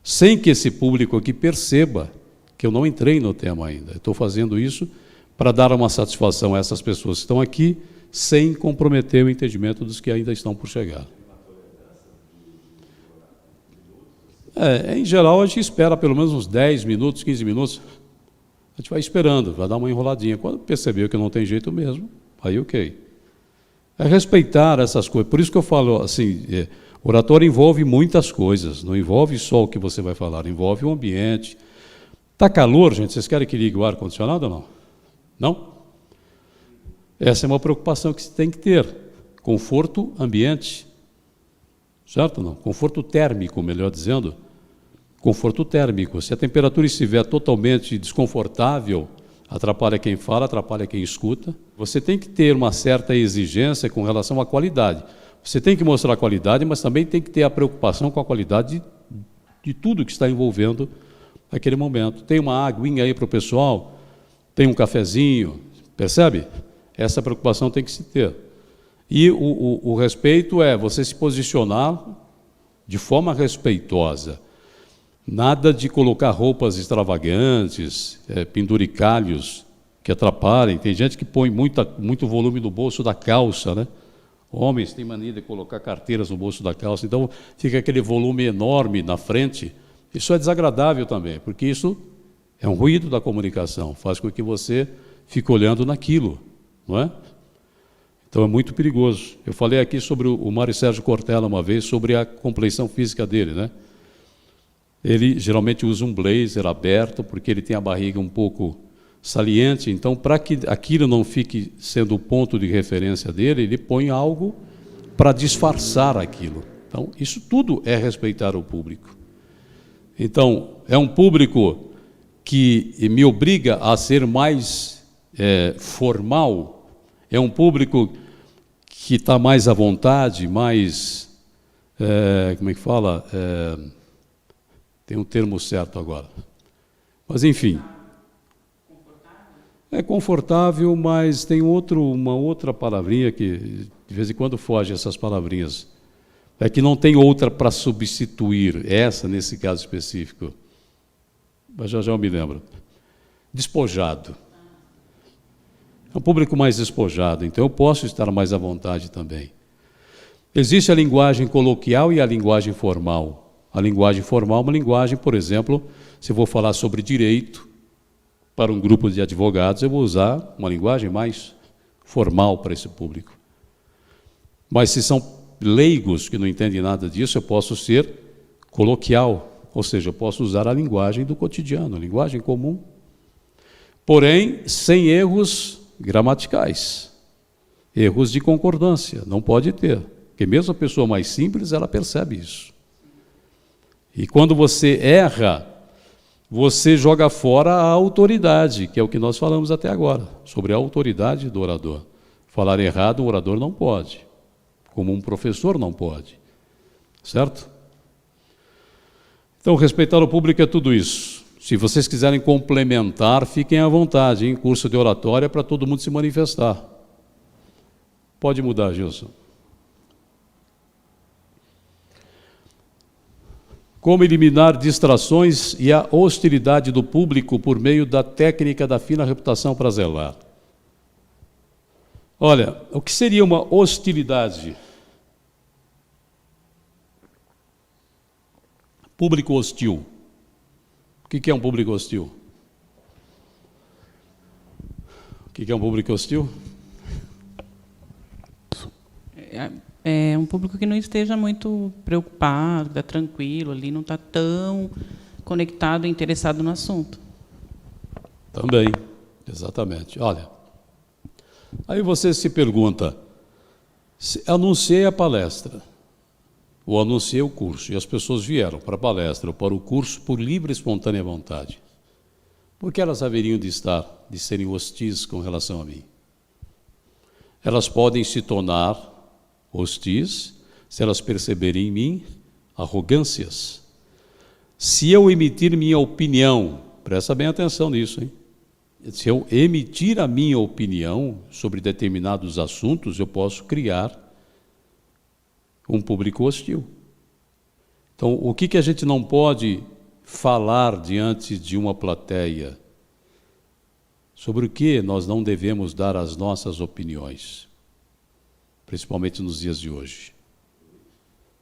sem que esse público aqui perceba que eu não entrei no tema ainda. Eu estou fazendo isso para dar uma satisfação a essas pessoas que estão aqui, sem comprometer o entendimento dos que ainda estão por chegar. Em geral, a gente espera pelo menos uns 10 minutos, 15 minutos. A gente vai esperando, vai dar uma enroladinha. Quando percebeu que não tem jeito mesmo, aí ok. É respeitar essas coisas. Por isso que eu falo assim, oratório envolve muitas coisas, não envolve só o que você vai falar, envolve o ambiente. Está calor, gente? Vocês querem que ligue o ar-condicionado ou não? Não? Essa é uma preocupação que você tem que ter. Conforto ambiente. Certo ou não? Conforto térmico, melhor dizendo. Conforto térmico. Se a temperatura estiver totalmente desconfortável, atrapalha quem fala, atrapalha quem escuta. Você tem que ter uma certa exigência com relação à qualidade. Você tem que mostrar a qualidade, mas também tem que ter a preocupação com a qualidade de tudo que está envolvendo aquele momento. Tem uma aguinha aí para o pessoal, tem um cafezinho, percebe? Essa preocupação tem que se ter. E o respeito é você se posicionar de forma respeitosa. Nada de colocar roupas extravagantes, penduricalhos que atrapalhem. Tem gente que põe muito volume no bolso da calça, né? Homens têm mania de colocar carteiras no bolso da calça, então fica aquele volume enorme na frente. Isso é desagradável também, porque isso é um ruído da comunicação, faz com que você fique olhando naquilo, não é? Então é muito perigoso. Eu falei aqui sobre o Mário Sérgio Cortella uma vez, sobre a complexão física dele, né? Ele geralmente usa um blazer aberto, porque ele tem a barriga um pouco saliente, então para que aquilo não fique sendo o ponto de referência dele, ele põe algo para disfarçar aquilo. Então, isso tudo é respeitar o público. Então, é um público que me obriga a ser mais formal, é um público que está mais à vontade, mais, como é que fala? Tem um termo certo agora. Mas, enfim. É confortável, mas tem uma outra palavrinha que, de vez em quando, foge essas palavrinhas. É que não tem outra para substituir essa, nesse caso específico. Mas já eu me lembro. Despojado. É um público mais despojado, então eu posso estar mais à vontade também. Existe a linguagem coloquial e a linguagem formal. A linguagem formal é uma linguagem, por exemplo, se eu vou falar sobre direito para um grupo de advogados, eu vou usar uma linguagem mais formal para esse público. Mas se são leigos que não entendem nada disso, eu posso ser coloquial, ou seja, eu posso usar a linguagem do cotidiano, a linguagem comum, porém sem erros gramaticais, erros de concordância, não pode ter, porque mesmo a pessoa mais simples, ela percebe isso. E quando você erra, você joga fora a autoridade, que é o que nós falamos até agora, sobre a autoridade do orador. Falar errado, o orador não pode, como um professor não pode, certo? Então, respeitar o público é tudo isso. Se vocês quiserem complementar, fiquem à vontade, em curso de oratória, para todo mundo se manifestar. Pode mudar, Gilson. Como eliminar distrações e a hostilidade do público por meio da técnica da fina reputação prazelar. Olha, o que seria uma hostilidade? Público hostil. O que é um público hostil? O que é um público hostil? É um público que não esteja muito preocupado, está tranquilo ali, não está tão conectado e interessado no assunto. Também, exatamente. Olha, aí você se pergunta, anunciei a palestra, ou anunciei o curso, e as pessoas vieram para a palestra ou para o curso por livre e espontânea vontade. Por que elas haveriam de serem hostis com relação a mim? Elas podem se tornar hostis se elas perceberem em mim arrogâncias. Se eu emitir minha opinião, presta bem atenção nisso, hein? Se eu emitir a minha opinião sobre determinados assuntos, eu posso criar um público hostil. Então, o que a gente não pode falar diante de uma plateia? Sobre o que nós não devemos dar as nossas opiniões? Principalmente nos dias de hoje.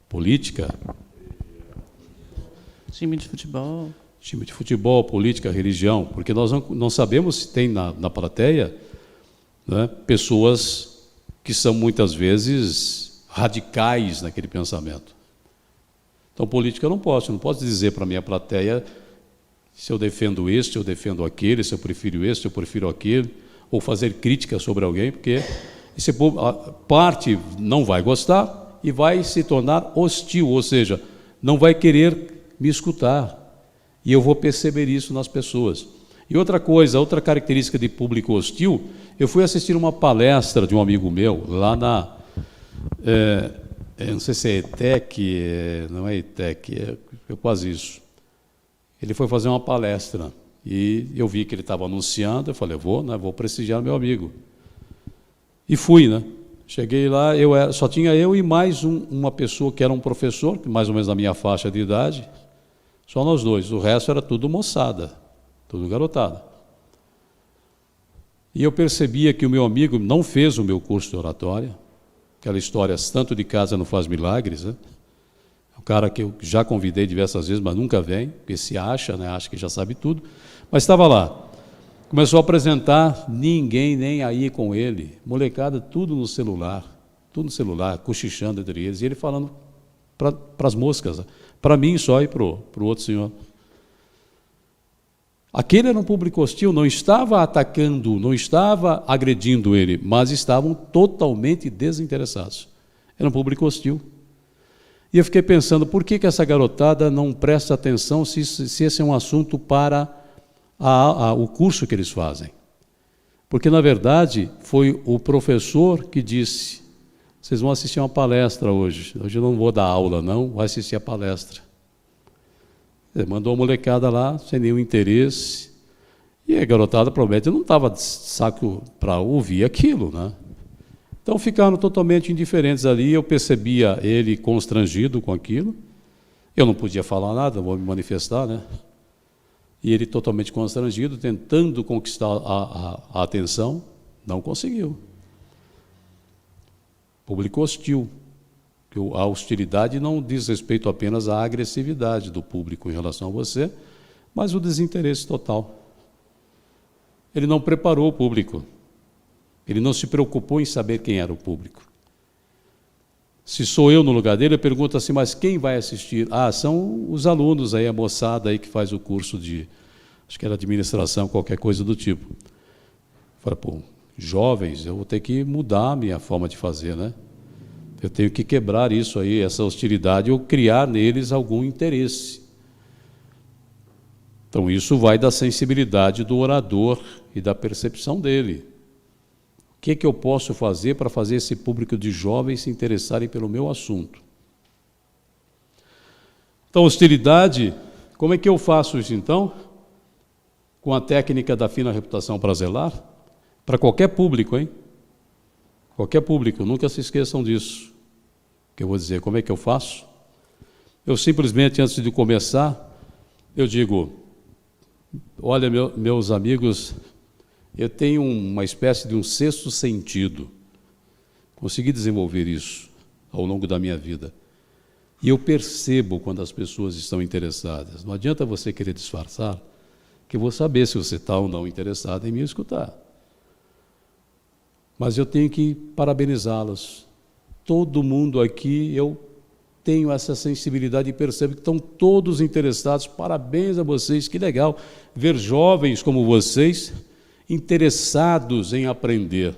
Política. Time de futebol. Time de futebol, política, religião, porque nós não sabemos se tem na plateia, né, pessoas que são muitas vezes radicais naquele pensamento. Então, política eu não posso dizer para a minha plateia se eu defendo este, eu defendo aquele, se eu prefiro este, eu prefiro aquele, ou fazer crítica sobre alguém, porque a parte não vai gostar e vai se tornar hostil, ou seja, não vai querer me escutar. E eu vou perceber isso nas pessoas. E outra coisa, outra característica de público hostil, eu fui assistir uma palestra de um amigo meu, lá não sei se é ETEC, não é ETEC, é quase isso. Ele foi fazer uma palestra e eu vi que ele estava anunciando, eu falei, vou prestigiar meu amigo. E fui, né? Cheguei lá, só tinha eu e mais uma pessoa que era um professor, mais ou menos da minha faixa de idade, só nós dois, o resto era tudo moçada, tudo garotada. E eu percebia que o meu amigo não fez o meu curso de oratória, aquela história, tanto de casa não faz milagres, né? É um cara que eu já convidei diversas vezes, mas nunca vem, porque se acha, né? Acha que já sabe tudo, mas estava lá. Começou a apresentar, ninguém nem aí com ele. Molecada, tudo no celular, cochichando entre eles. E ele falando para as moscas, para mim só e para o outro senhor. Aquele era um público hostil, não estava atacando, não estava agredindo ele, mas estavam totalmente desinteressados. Era um público hostil. E eu fiquei pensando, por que essa garotada não presta atenção se esse é um assunto para o curso que eles fazem? Porque, na verdade, foi o professor que disse, vocês vão assistir uma palestra hoje. Hoje eu não vou dar aula, não, vou assistir a palestra. Ele mandou a molecada lá, sem nenhum interesse. E a garotada, provavelmente, não estava de saco para ouvir aquilo, né? Então ficaram totalmente indiferentes ali. Eu percebia ele constrangido com aquilo. Eu não podia falar nada, vou me manifestar, né? E ele totalmente constrangido, tentando conquistar a atenção, não conseguiu. Público hostil. A hostilidade não diz respeito apenas à agressividade do público em relação a você, mas o desinteresse total. Ele não preparou o público. Ele não se preocupou em saber quem era o público. Se sou eu no lugar dele, eu pergunto assim, mas quem vai assistir? Ah, são os alunos aí, a moçada aí que faz o curso de, acho que era administração, qualquer coisa do tipo. Fala, pô, jovens, eu vou ter que mudar a minha forma de fazer, né? Eu tenho que quebrar isso aí, essa hostilidade, ou criar neles algum interesse. Então, isso vai da sensibilidade do orador e da percepção dele. O que eu posso fazer para fazer esse público de jovens se interessarem pelo meu assunto? Então, hostilidade, como é que eu faço isso, então? Com a técnica da fina reputação para zelar? Para qualquer público, hein? Qualquer público, nunca se esqueçam disso. Que eu vou dizer, como é que eu faço? Eu simplesmente, antes de começar, eu digo, olha, meus amigos, eu tenho uma espécie de um sexto sentido. Consegui desenvolver isso ao longo da minha vida. E eu percebo quando as pessoas estão interessadas. Não adianta você querer disfarçar, que eu vou saber se você está ou não interessado em me escutar. Mas eu tenho que parabenizá-los. Todo mundo aqui, eu tenho essa sensibilidade e percebo que estão todos interessados. Parabéns a vocês, que legal ver jovens como vocês interessados em aprender.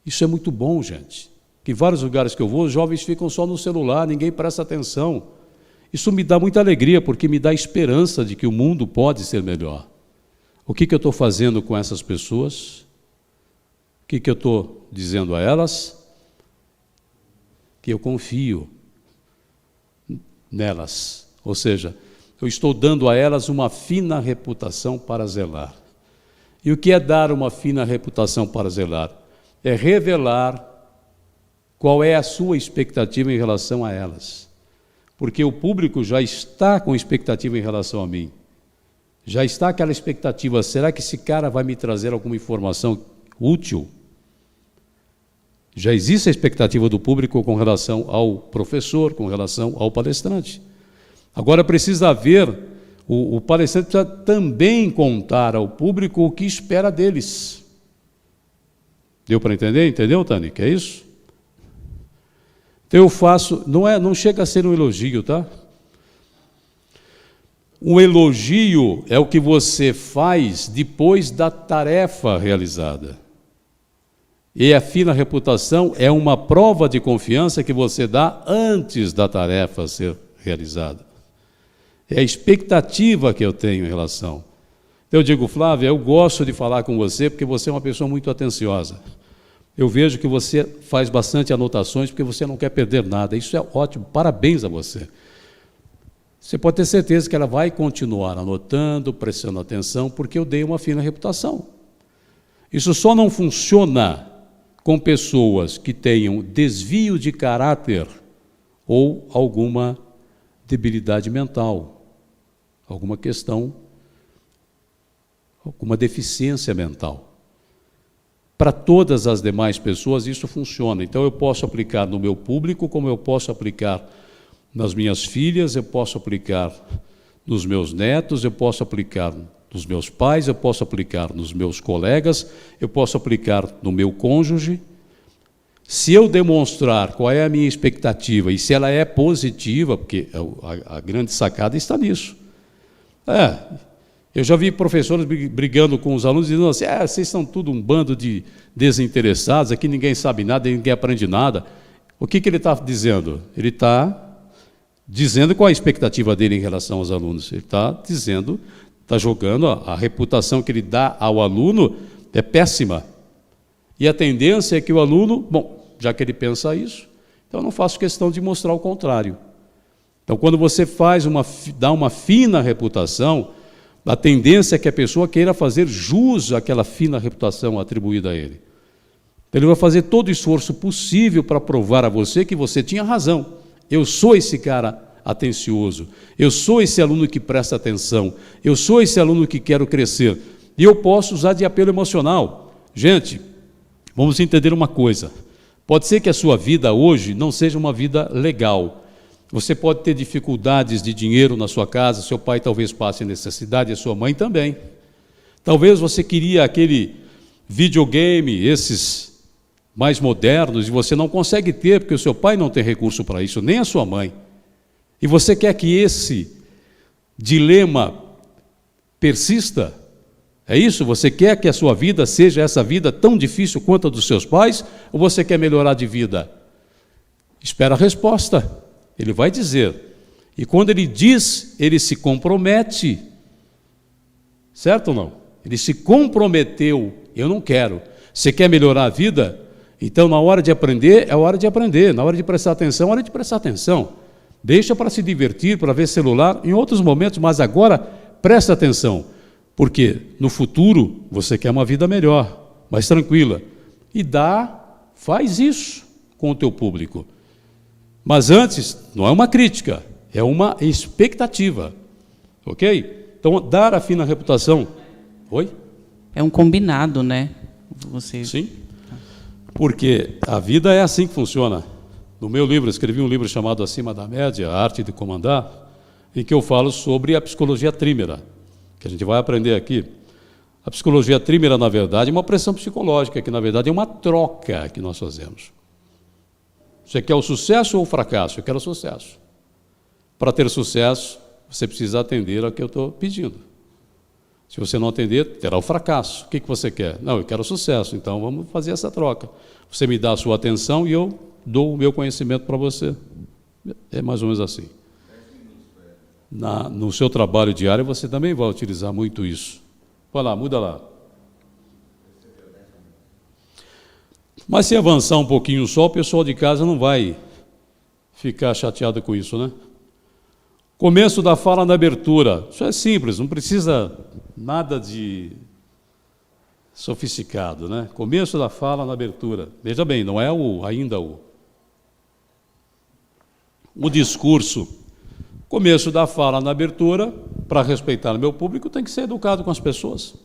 Isso é muito bom, gente. Que em vários lugares que eu vou, os jovens ficam só no celular, ninguém presta atenção. Isso me dá muita alegria, porque me dá esperança de que o mundo pode ser melhor. O que eu estou fazendo com essas pessoas? O que eu estou dizendo a elas? Que eu confio nelas. Ou seja, eu estou dando a elas uma fina reputação para zelar. E o que é dar uma fina reputação para zelar? É revelar qual é a sua expectativa em relação a elas. Porque o público já está com expectativa em relação a mim. Já está aquela expectativa, será que esse cara vai me trazer alguma informação útil? Já existe a expectativa do público com relação ao professor, com relação ao palestrante. Agora precisa haver, o palestrante precisa também contar ao público o que espera deles. Deu para entender? Entendeu, Tânia? Que é isso? Então eu faço, não chega a ser um elogio, tá? Um elogio é o que você faz depois da tarefa realizada. E a fina reputação é uma prova de confiança que você dá antes da tarefa ser realizada. É a expectativa que eu tenho em relação. Eu digo, Flávia, eu gosto de falar com você porque você é uma pessoa muito atenciosa. Eu vejo que você faz bastante anotações porque você não quer perder nada. Isso é ótimo, parabéns a você. Você pode ter certeza que ela vai continuar anotando, prestando atenção, porque eu dei uma fina reputação. Isso só não funciona com pessoas que tenham desvio de caráter ou alguma debilidade mental, alguma questão, alguma deficiência mental. Para todas as demais pessoas isso funciona. Então eu posso aplicar no meu público, como eu posso aplicar nas minhas filhas, eu posso aplicar nos meus netos, eu posso aplicar nos meus pais, eu posso aplicar nos meus colegas, eu posso aplicar no meu cônjuge. Se eu demonstrar qual é a minha expectativa e se ela é positiva, porque a grande sacada está nisso. Eu já vi professores brigando com os alunos, dizendo assim, vocês são tudo um bando de desinteressados, aqui ninguém sabe nada, ninguém aprende nada. O que ele está dizendo? Ele está dizendo qual a expectativa dele em relação aos alunos. Ele está dizendo, está jogando, a reputação que ele dá ao aluno é péssima. E a tendência é que o aluno, já que ele pensa isso, então eu não faço questão de mostrar o contrário. Então, quando você dá uma fina reputação, a tendência é que a pessoa queira fazer jus àquela fina reputação atribuída a ele. Então, ele vai fazer todo o esforço possível para provar a você que você tinha razão. Eu sou esse cara atencioso, eu sou esse aluno que presta atenção, eu sou esse aluno que quero crescer. E eu posso usar de apelo emocional. Gente, vamos entender uma coisa. Pode ser que a sua vida hoje não seja uma vida legal. Você pode ter dificuldades de dinheiro na sua casa, seu pai talvez passe necessidade, a sua mãe também. Talvez você queria aquele videogame, esses mais modernos, e você não consegue ter, porque o seu pai não tem recurso para isso, nem a sua mãe. E você quer que esse dilema persista? É isso? Você quer que a sua vida seja essa vida tão difícil quanto a dos seus pais? Ou você quer melhorar de vida? Espera a resposta. Ele vai dizer. E quando ele diz, ele se compromete. Certo ou não? Ele se comprometeu. Eu não quero. Você quer melhorar a vida? Então, na hora de aprender, é hora de aprender. Na hora de prestar atenção, é hora de prestar atenção. Deixa para se divertir, para ver celular em outros momentos, mas agora presta atenção. Porque no futuro você quer uma vida melhor, mais tranquila. E faz isso com o teu público. Mas antes, não é uma crítica, é uma expectativa. Ok? Então, dar a fina reputação. Oi? É um combinado, né? Sim. Porque a vida é assim que funciona. No meu livro, eu escrevi um livro chamado Acima da Média, A Arte de Comandar, em que eu falo sobre a psicologia trímera, que a gente vai aprender aqui. A psicologia trímera, na verdade, é uma pressão psicológica, que na verdade é uma troca que nós fazemos. Você quer o sucesso ou o fracasso? Eu quero o sucesso. Para ter sucesso, você precisa atender ao que eu estou pedindo. Se você não atender, terá o fracasso. O que você quer? Não, eu quero o sucesso, então vamos fazer essa troca. Você me dá a sua atenção e eu dou o meu conhecimento para você. É mais ou menos assim. No seu trabalho diário, você também vai utilizar muito isso. Vai lá, muda lá. Mas se avançar um pouquinho só, o pessoal de casa não vai ficar chateado com isso, né? Começo da fala na abertura. Isso é simples, não precisa nada de sofisticado, né? Começo da fala na abertura. Veja bem, não é ainda o discurso. Começo da fala na abertura, para respeitar o meu público, tem que ser educado com as pessoas.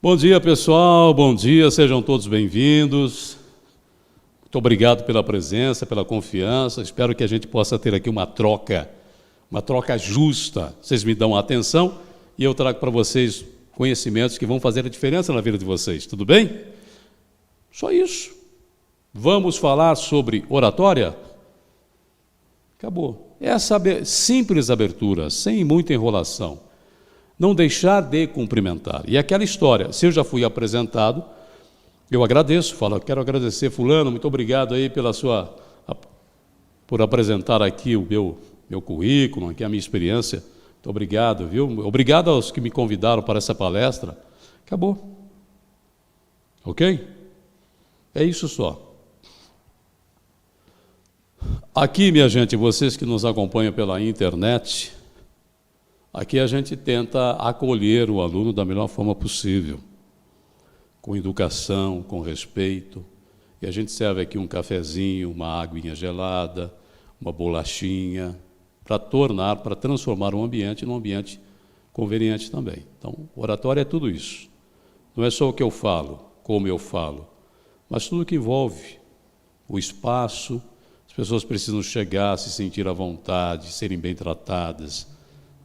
Bom dia, pessoal, bom dia, sejam todos bem-vindos. Muito obrigado pela presença, pela confiança. Espero que a gente possa ter aqui uma troca justa. Vocês me dão atenção e eu trago para vocês conhecimentos que vão fazer a diferença na vida de vocês. Tudo bem? Só isso. Vamos falar sobre oratória? Acabou. Essa simples abertura, sem muita enrolação. Não deixar de cumprimentar. E aquela história, se eu já fui apresentado, eu agradeço, quero agradecer fulano, muito obrigado aí por apresentar aqui o meu currículo, aqui a minha experiência. Muito obrigado, viu? Obrigado aos que me convidaram para essa palestra. Acabou. Ok? É isso só. Aqui, minha gente, vocês que nos acompanham pela internet, aqui a gente tenta acolher o aluno da melhor forma possível, com educação, com respeito, e a gente serve aqui um cafezinho, uma aguinha gelada, uma bolachinha, para transformar um ambiente num ambiente conveniente também. Então, oratória é tudo isso. Não é só o que eu falo, como eu falo, mas tudo que envolve o espaço. As pessoas precisam chegar, se sentir à vontade, serem bem tratadas,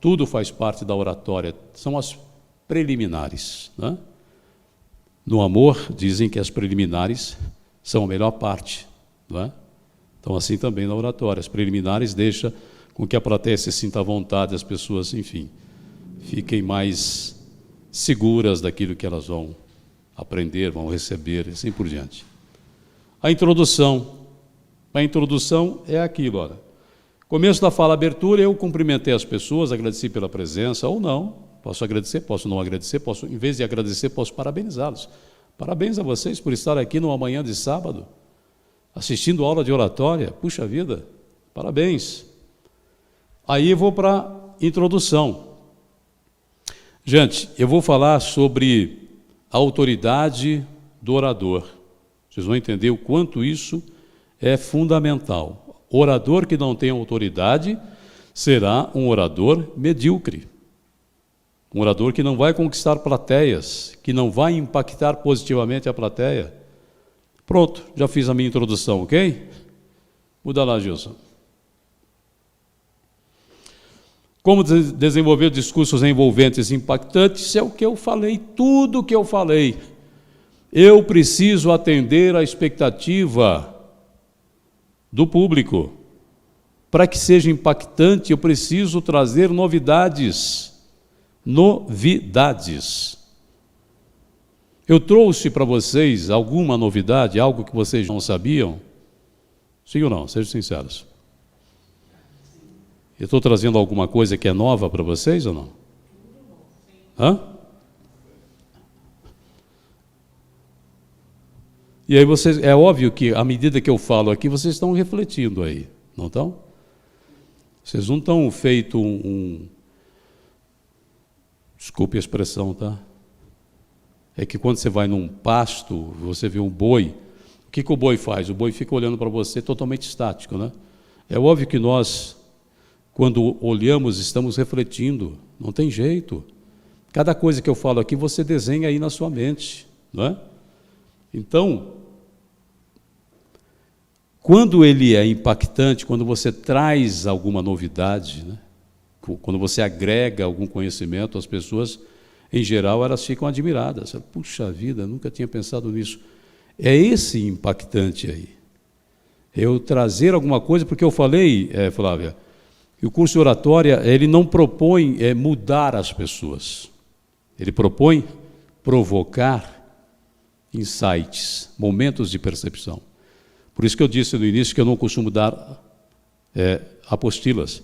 tudo faz parte da oratória, são as preliminares, né? No amor, dizem que as preliminares são a melhor parte, não é? Então, assim também na oratória, as preliminares deixam com que a plateia se sinta à vontade, as pessoas, enfim, fiquem mais seguras daquilo que elas vão aprender, vão receber, e assim por diante. A introdução é aquilo, olha. Começo da fala, abertura, eu cumprimentei as pessoas, agradeci pela presença, ou não, posso agradecer, posso não agradecer, posso, em vez de agradecer, posso parabenizá-los. Parabéns a vocês por estar aqui numa manhã de sábado, assistindo aula de oratória, puxa vida, parabéns. Aí eu vou para a introdução. Gente, eu vou falar sobre a autoridade do orador. Vocês vão entender o quanto isso é fundamental. Orador que não tem autoridade será um orador medíocre. Um orador que não vai conquistar plateias, que não vai impactar positivamente a plateia. Pronto, já fiz a minha introdução, ok? Muda lá, Gilson. Como desenvolver discursos envolventes e impactantes é o que eu falei, tudo o que eu falei. Eu preciso atender à expectativa do público. Para que seja impactante, eu preciso trazer novidades. Eu trouxe para vocês alguma novidade, algo que vocês não sabiam? Sim ou não? Sejam sinceros. Eu estou trazendo alguma coisa que é nova para vocês ou não? Hã? E aí vocês, é óbvio que à medida que eu falo aqui, vocês estão refletindo aí, não estão? Vocês não estão feito desculpe a expressão, tá? É que quando você vai num pasto, você vê um boi, o que o boi faz? O boi fica olhando para você totalmente estático, né? É óbvio que nós, quando olhamos, estamos refletindo, não tem jeito. Cada coisa que eu falo aqui, você desenha aí na sua mente, não é? Então, quando ele é impactante, quando você traz alguma novidade, né? Quando você agrega algum conhecimento, as pessoas, em geral, elas ficam admiradas. Puxa vida, nunca tinha pensado nisso. É esse impactante aí. Eu trazer alguma coisa, porque eu falei, Flávia, que o curso de oratória, ele não propõe mudar as pessoas. Ele propõe provocar insights, momentos de percepção. Por isso que eu disse no início que eu não costumo dar apostilas.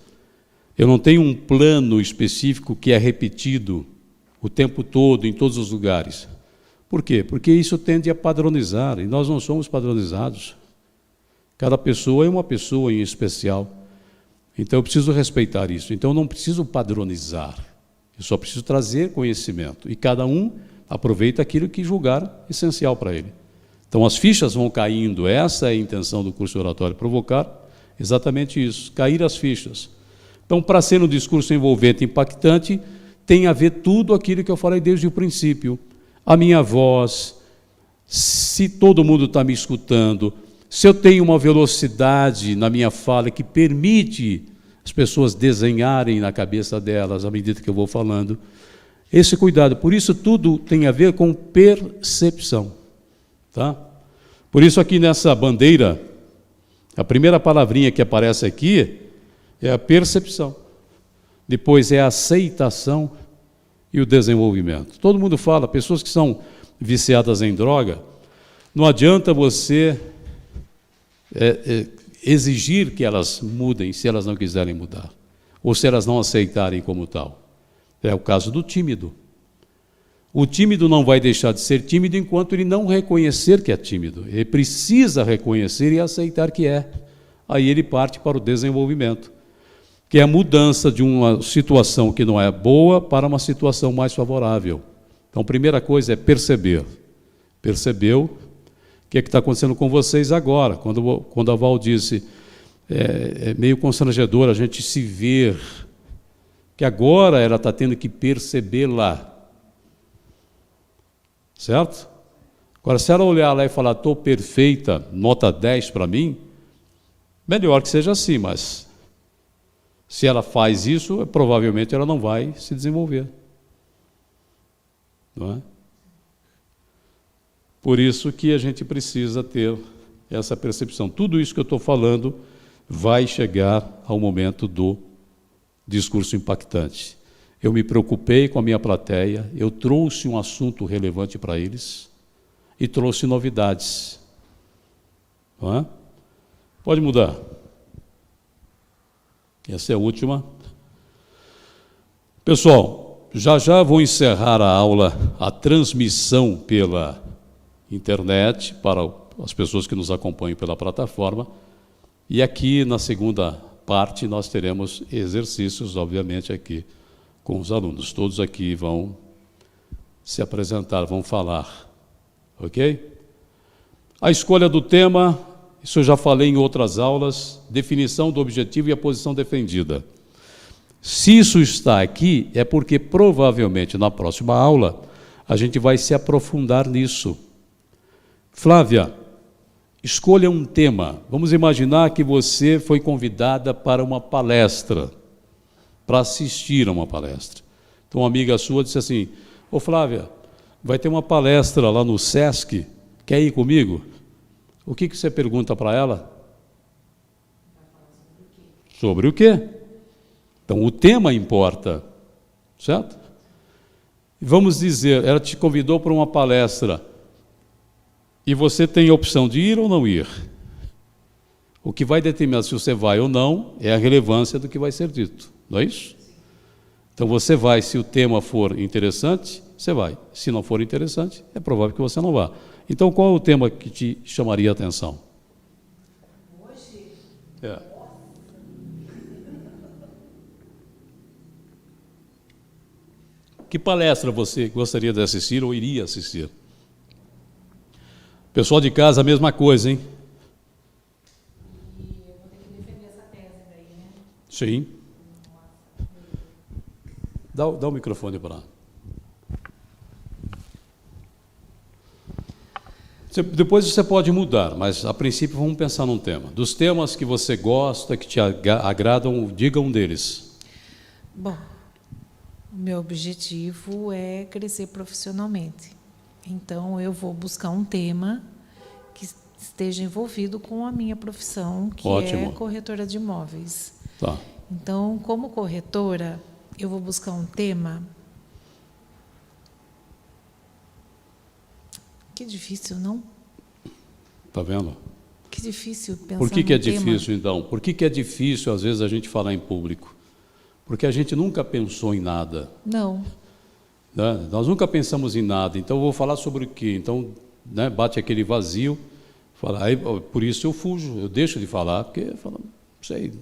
Eu não tenho um plano específico que é repetido o tempo todo, em todos os lugares. Por quê? Porque isso tende a padronizar, e nós não somos padronizados. Cada pessoa é uma pessoa em especial. Então eu preciso respeitar isso. Então eu não preciso padronizar. Eu só preciso trazer conhecimento. E cada um aproveita aquilo que julgar essencial para ele. Então as fichas vão caindo. Essa é a intenção do curso oratório, provocar exatamente isso, cair as fichas. Então, para ser um discurso envolvente e impactante, tem a ver tudo aquilo que eu falei desde o princípio. A minha voz, se todo mundo está me escutando, se eu tenho uma velocidade na minha fala que permite as pessoas desenharem na cabeça delas à medida que eu vou falando. Esse cuidado. Por isso, tudo tem a ver com percepção. Tá? Por isso, aqui nessa bandeira, a primeira palavrinha que aparece aqui é a percepção. Depois é a aceitação e o desenvolvimento. Todo mundo fala, pessoas que são viciadas em droga, não adianta você exigir que elas mudem se elas não quiserem mudar, ou se elas não aceitarem como tal. É o caso do tímido. O tímido não vai deixar de ser tímido enquanto ele não reconhecer que é tímido. Ele precisa reconhecer e aceitar que é. Aí ele parte para o desenvolvimento, que é a mudança de uma situação que não é boa para uma situação mais favorável. Então, a primeira coisa é perceber. Percebeu o que está acontecendo com vocês agora. Quando a Val disse, é meio constrangedor a gente se ver, que agora ela está tendo que percebê-la. Certo? Agora, se ela olhar lá e falar, estou perfeita, nota 10 para mim, melhor que seja assim, mas se Se ela faz isso, provavelmente ela não vai se desenvolver. Não é? Por isso que a gente precisa ter essa percepção. Tudo isso que eu estou falando vai chegar ao momento do discurso impactante. Eu me preocupei com a minha plateia, eu trouxe um assunto relevante para eles e trouxe novidades. Não é? Pode mudar. Essa é a última. Pessoal, já vou encerrar a aula, a transmissão pela internet para as pessoas que nos acompanham pela plataforma. E aqui, na segunda parte, nós teremos exercícios, obviamente, aqui com os alunos. Todos aqui vão se apresentar, vão falar. Ok? A escolha do tema, isso eu já falei em outras aulas, definição do objetivo e a posição defendida. Se isso está aqui, é porque provavelmente na próxima aula a gente vai se aprofundar nisso. Flávia, escolha um tema. Vamos imaginar que você foi convidada para uma palestra, para assistir a uma palestra. Então, uma amiga sua disse assim: ô Flávia, vai ter uma palestra lá no SESC, quer ir comigo? O que você pergunta para ela? Sobre o quê? Então, o tema importa, certo? Vamos dizer, ela te convidou para uma palestra e você tem a opção de ir ou não ir. O que vai determinar se você vai ou não é a relevância do que vai ser dito, não é isso? Então, você vai, se o tema for interessante, você vai. Se não for interessante, é provável que você não vá. Então, qual é o tema que te chamaria a atenção? Hoje? Que palestra você gostaria de assistir ou iria assistir? Pessoal de casa, a mesma coisa, hein? E eu vou ter que defender essa tese daí, né? Sim. Dá o microfone para lá. Depois você pode mudar, mas a princípio vamos pensar num tema. Dos temas que você gosta, que te agradam, diga um deles. Bom, o meu objetivo é crescer profissionalmente. Então, eu vou buscar um tema que esteja envolvido com a minha profissão, que Ótimo. é corretora de imóveis. Tá. Então, como corretora, eu vou buscar um tema... Que difícil, não? Tá vendo? Que difícil pensar Por que é tema. difícil, então? Por que é difícil, às vezes, a gente falar em público? Porque a gente nunca pensou em nada. Não. Né? Nós nunca pensamos em nada. Então, eu vou falar sobre o quê? Então, né, bate aquele vazio. Fala, aí, por isso eu fujo, eu deixo de falar, porque eu falo, não sei.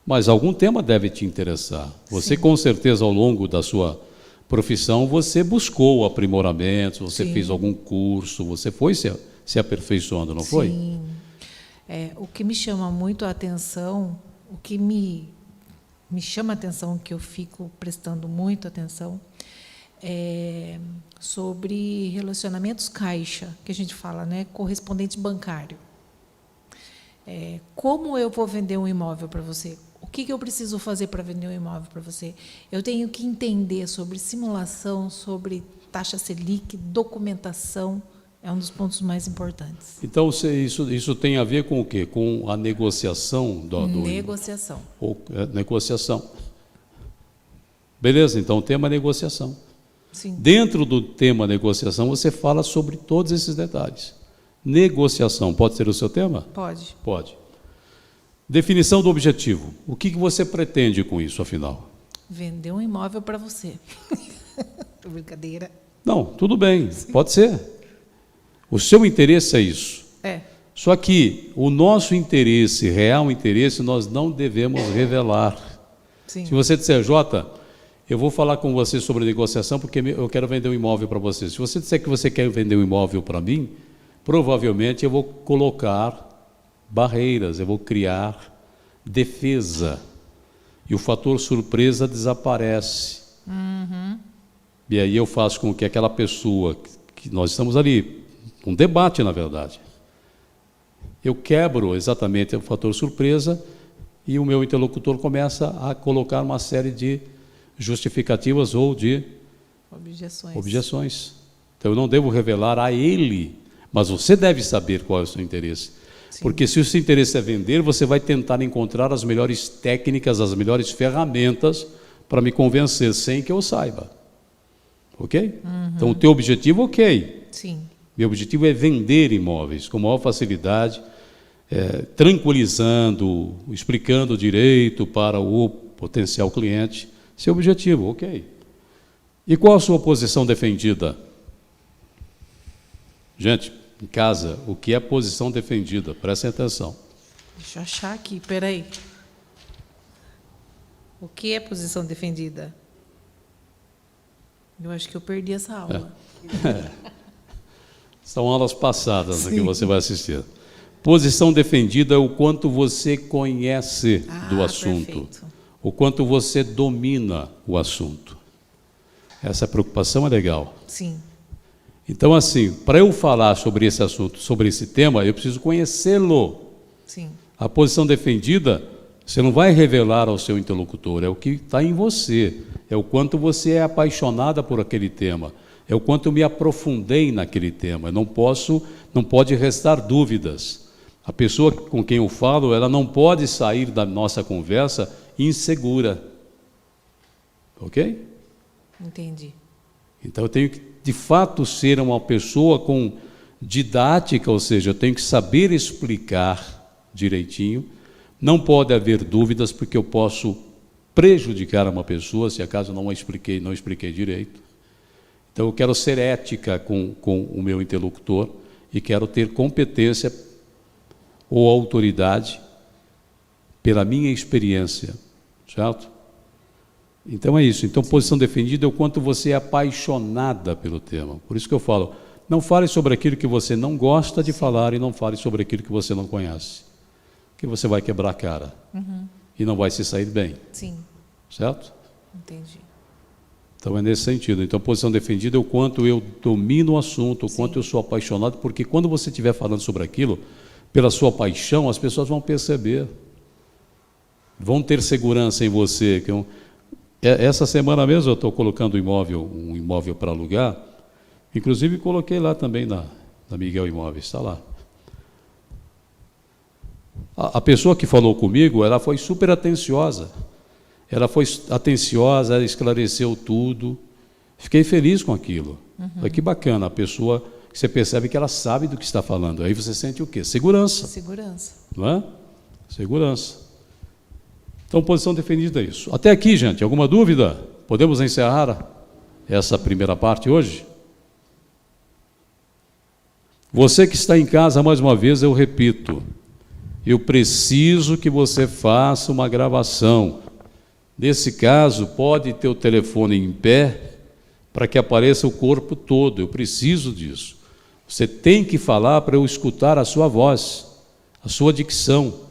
Mas algum tema deve te interessar. Você, Sim. com certeza, ao longo da sua profissão, você buscou aprimoramentos, você Sim. fez algum curso, você foi se aperfeiçoando, não foi? Sim. O que me chama muito a atenção, o que me chama a atenção, que eu fico prestando muito atenção, é sobre relacionamentos caixa, que a gente fala, né, correspondente bancário. Como eu vou vender um imóvel para você? O que eu preciso fazer para vender um imóvel para você? Eu tenho que entender sobre simulação, sobre taxa Selic, documentação, é um dos pontos mais importantes. Então, isso tem a ver com o quê? Com a negociação Negociação. Negociação. Beleza, então o tema é negociação. Sim. Dentro do tema negociação, você fala sobre todos esses detalhes. Negociação, pode ser o seu tema? Pode. Pode. Definição do objetivo. O que você pretende com isso, afinal? Vender um imóvel para você. Brincadeira. Não, tudo bem, pode ser. O seu interesse é isso. Só que o nosso interesse, real interesse, nós não devemos revelar. Sim. Se você disser, Jota, eu vou falar com você sobre negociação porque eu quero vender um imóvel para você. Se você disser que você quer vender um imóvel para mim, provavelmente eu vou colocar barreiras, eu vou criar defesa. E o fator surpresa desaparece. Uhum. E aí eu faço com que aquela pessoa, que nós estamos ali, um debate na verdade, eu quebro exatamente o fator surpresa e o meu interlocutor começa a colocar uma série de justificativas ou de objeções. Então, eu não devo revelar a ele, mas você deve saber qual é o seu interesse. Sim. Porque se o seu interesse é vender, você vai tentar encontrar as melhores técnicas, as melhores ferramentas para me convencer, sem que eu saiba. Ok? Então, o teu objetivo, ok. Sim. Meu objetivo é vender imóveis com maior facilidade, tranquilizando, explicando direito para o potencial cliente. Seu objetivo, ok. E qual a sua posição defendida? Gente, em casa, o que é posição defendida? Prestem atenção. Deixa eu achar aqui, peraí. O que é posição defendida? Eu acho que eu perdi essa aula. São aulas passadas que você vai assistir. Posição defendida é o quanto você conhece do assunto, perfeito. o quanto você domina o assunto. Essa preocupação é legal. Sim. Então, assim, para eu falar sobre esse assunto, sobre esse tema, eu preciso conhecê-lo. Sim. A posição defendida, você não vai revelar ao seu interlocutor, é o que está em você, é o quanto você é apaixonada por aquele tema, é o quanto eu me aprofundei naquele tema. Não pode restar dúvidas. A pessoa com quem eu falo, ela não pode sair da nossa conversa insegura. Ok? Entendi. Então eu tenho que, de fato, ser uma pessoa com didática, ou seja, eu tenho que saber explicar direitinho. Não pode haver dúvidas, porque eu posso prejudicar uma pessoa, se acaso não expliquei direito. Então eu quero ser ética com o meu interlocutor e quero ter competência ou autoridade pela minha experiência, certo? Então é isso. Então, posição defendida é o quanto você é apaixonada pelo tema. Por isso que eu falo, não fale sobre aquilo que você não gosta de falar e não fale sobre aquilo que você não conhece. Que você vai quebrar a cara e não vai se sair bem. Sim. Certo? Entendi. Então é nesse sentido. Então, posição defendida é o quanto eu domino o assunto, o quanto eu sou apaixonado, porque quando você estiver falando sobre aquilo, pela sua paixão, as pessoas vão perceber. Vão ter segurança em você. Essa semana mesmo eu estou colocando um imóvel para alugar, inclusive coloquei lá também na Miguel Imóveis, está lá. A pessoa que falou comigo, ela foi super atenciosa. Ela esclareceu tudo. Fiquei feliz com aquilo. Olha que bacana, a pessoa, você percebe que ela sabe do que está falando. Aí você sente o quê? Segurança. Segurança. Não é? Segurança. Então, posição defendida é isso. Até aqui, gente, alguma dúvida? Podemos encerrar essa primeira parte hoje? Você que está em casa, mais uma vez, eu repito, eu preciso que você faça uma gravação. Nesse caso, pode ter o telefone em pé para que apareça o corpo todo. Eu preciso disso. Você tem que falar para eu escutar a sua voz, a sua dicção.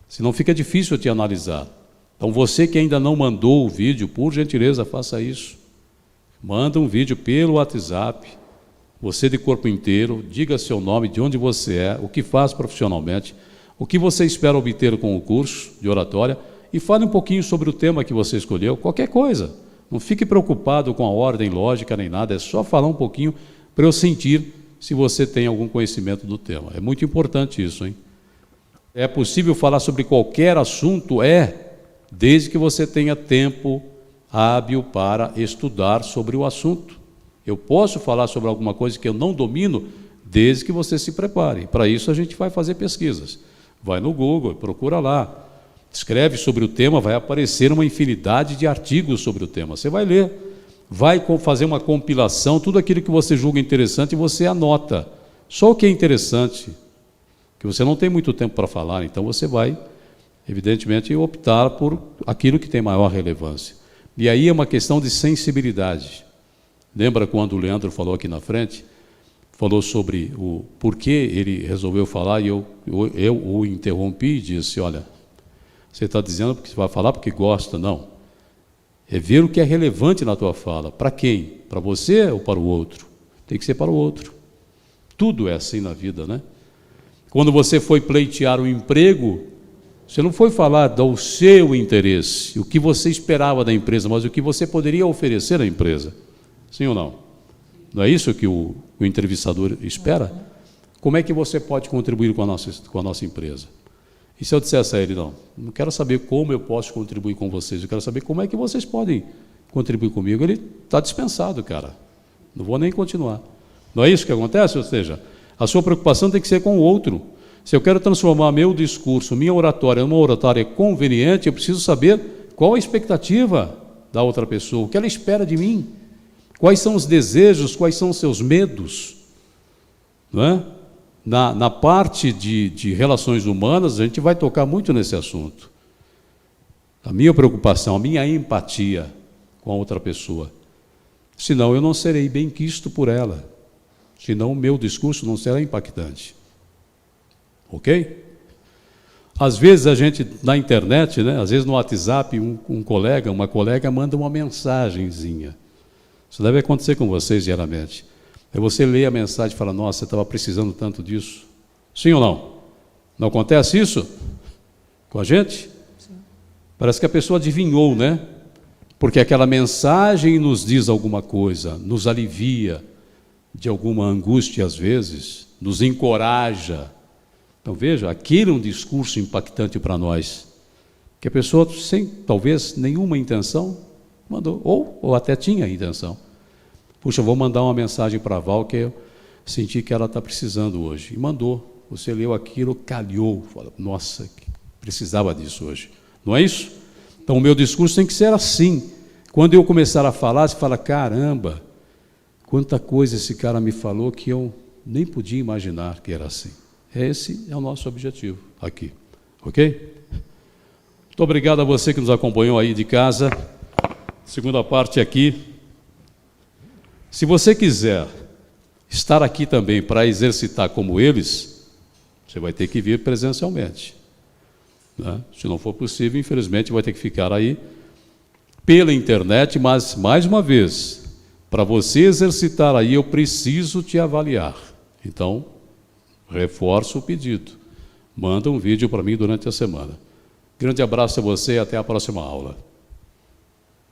Senão fica difícil eu te analisar. Então, você que ainda não mandou o vídeo, por gentileza, faça isso. Manda um vídeo pelo WhatsApp, você de corpo inteiro, diga seu nome, de onde você é, o que faz profissionalmente, o que você espera obter com o curso de oratória, e fale um pouquinho sobre o tema que você escolheu, qualquer coisa. Não fique preocupado com a ordem lógica nem nada, é só falar um pouquinho para eu sentir se você tem algum conhecimento do tema. É muito importante isso, hein? É possível falar sobre qualquer assunto? Desde que você tenha tempo hábil para estudar sobre o assunto. Eu posso falar sobre alguma coisa que eu não domino, desde que você se prepare. Para isso a gente vai fazer pesquisas. Vai no Google, procura lá. Escreve sobre o tema, vai aparecer uma infinidade de artigos sobre o tema. Você vai ler, vai fazer uma compilação, tudo aquilo que você julga interessante você anota. Só o que é interessante, que você não tem muito tempo para falar, então você vai, evidentemente, optar por aquilo que tem maior relevância. E aí é uma questão de sensibilidade. Lembra quando o Leandro falou aqui na frente? Falou sobre o porquê ele resolveu falar e eu o interrompi e disse, olha, você está dizendo que você vai falar porque gosta, não. É ver o que é relevante na tua fala. Para quem? Para você ou para o outro? Tem que ser para o outro. Tudo é assim na vida, né? Quando você foi pleitear um emprego, Você não foi falar do seu interesse, o que você esperava da empresa, mas o que você poderia oferecer à empresa. Sim ou não? Não é isso que o entrevistador espera? Como é que você pode contribuir com a nossa empresa? E se eu dissesse a ele, não quero saber como eu posso contribuir com vocês, eu quero saber como é que vocês podem contribuir comigo. Ele está dispensado, cara. Não vou nem continuar. Não é isso que acontece? Ou seja, a sua preocupação tem que ser com o outro. Se eu quero transformar meu discurso, minha oratória, numa oratória conveniente, eu preciso saber qual a expectativa da outra pessoa, o que ela espera de mim, quais são os desejos, quais são os seus medos. Não é? Na parte de relações humanas, a gente vai tocar muito nesse assunto. A minha preocupação, a minha empatia com a outra pessoa. Senão eu não serei bem quisto por ela. Senão o meu discurso não será impactante. Ok? Às vezes a gente, na internet, né, às vezes no WhatsApp, uma colega manda uma mensagenzinha. Isso deve acontecer com vocês diariamente. Aí você lê a mensagem e fala, nossa, você estava precisando tanto disso. Sim ou não? Não acontece isso com a gente? Sim. Parece que a pessoa adivinhou, né? Porque aquela mensagem nos diz alguma coisa, nos alivia de alguma angústia às vezes, nos encoraja. Então veja, aquele é um discurso impactante para nós, que a pessoa sem talvez nenhuma intenção mandou, ou até tinha intenção. Puxa, vou mandar uma mensagem para a Val que eu senti que ela está precisando hoje. E mandou. Você leu aquilo, calhou. Fala, nossa, precisava disso hoje. Não é isso? Então o meu discurso tem que ser assim. Quando eu começar a falar, você fala, caramba, quanta coisa esse cara me falou que eu nem podia imaginar que era assim. Esse é o nosso objetivo aqui. Ok? Muito obrigado a você que nos acompanhou aí de casa. Segunda parte aqui. Se você quiser estar aqui também para exercitar como eles, você vai ter que vir presencialmente. Né? Se não for possível, infelizmente, vai ter que ficar aí pela internet, mas, mais uma vez, para você exercitar aí, eu preciso te avaliar. Então, reforço o pedido. Manda um vídeo para mim durante a semana. Grande abraço a você e até a próxima aula.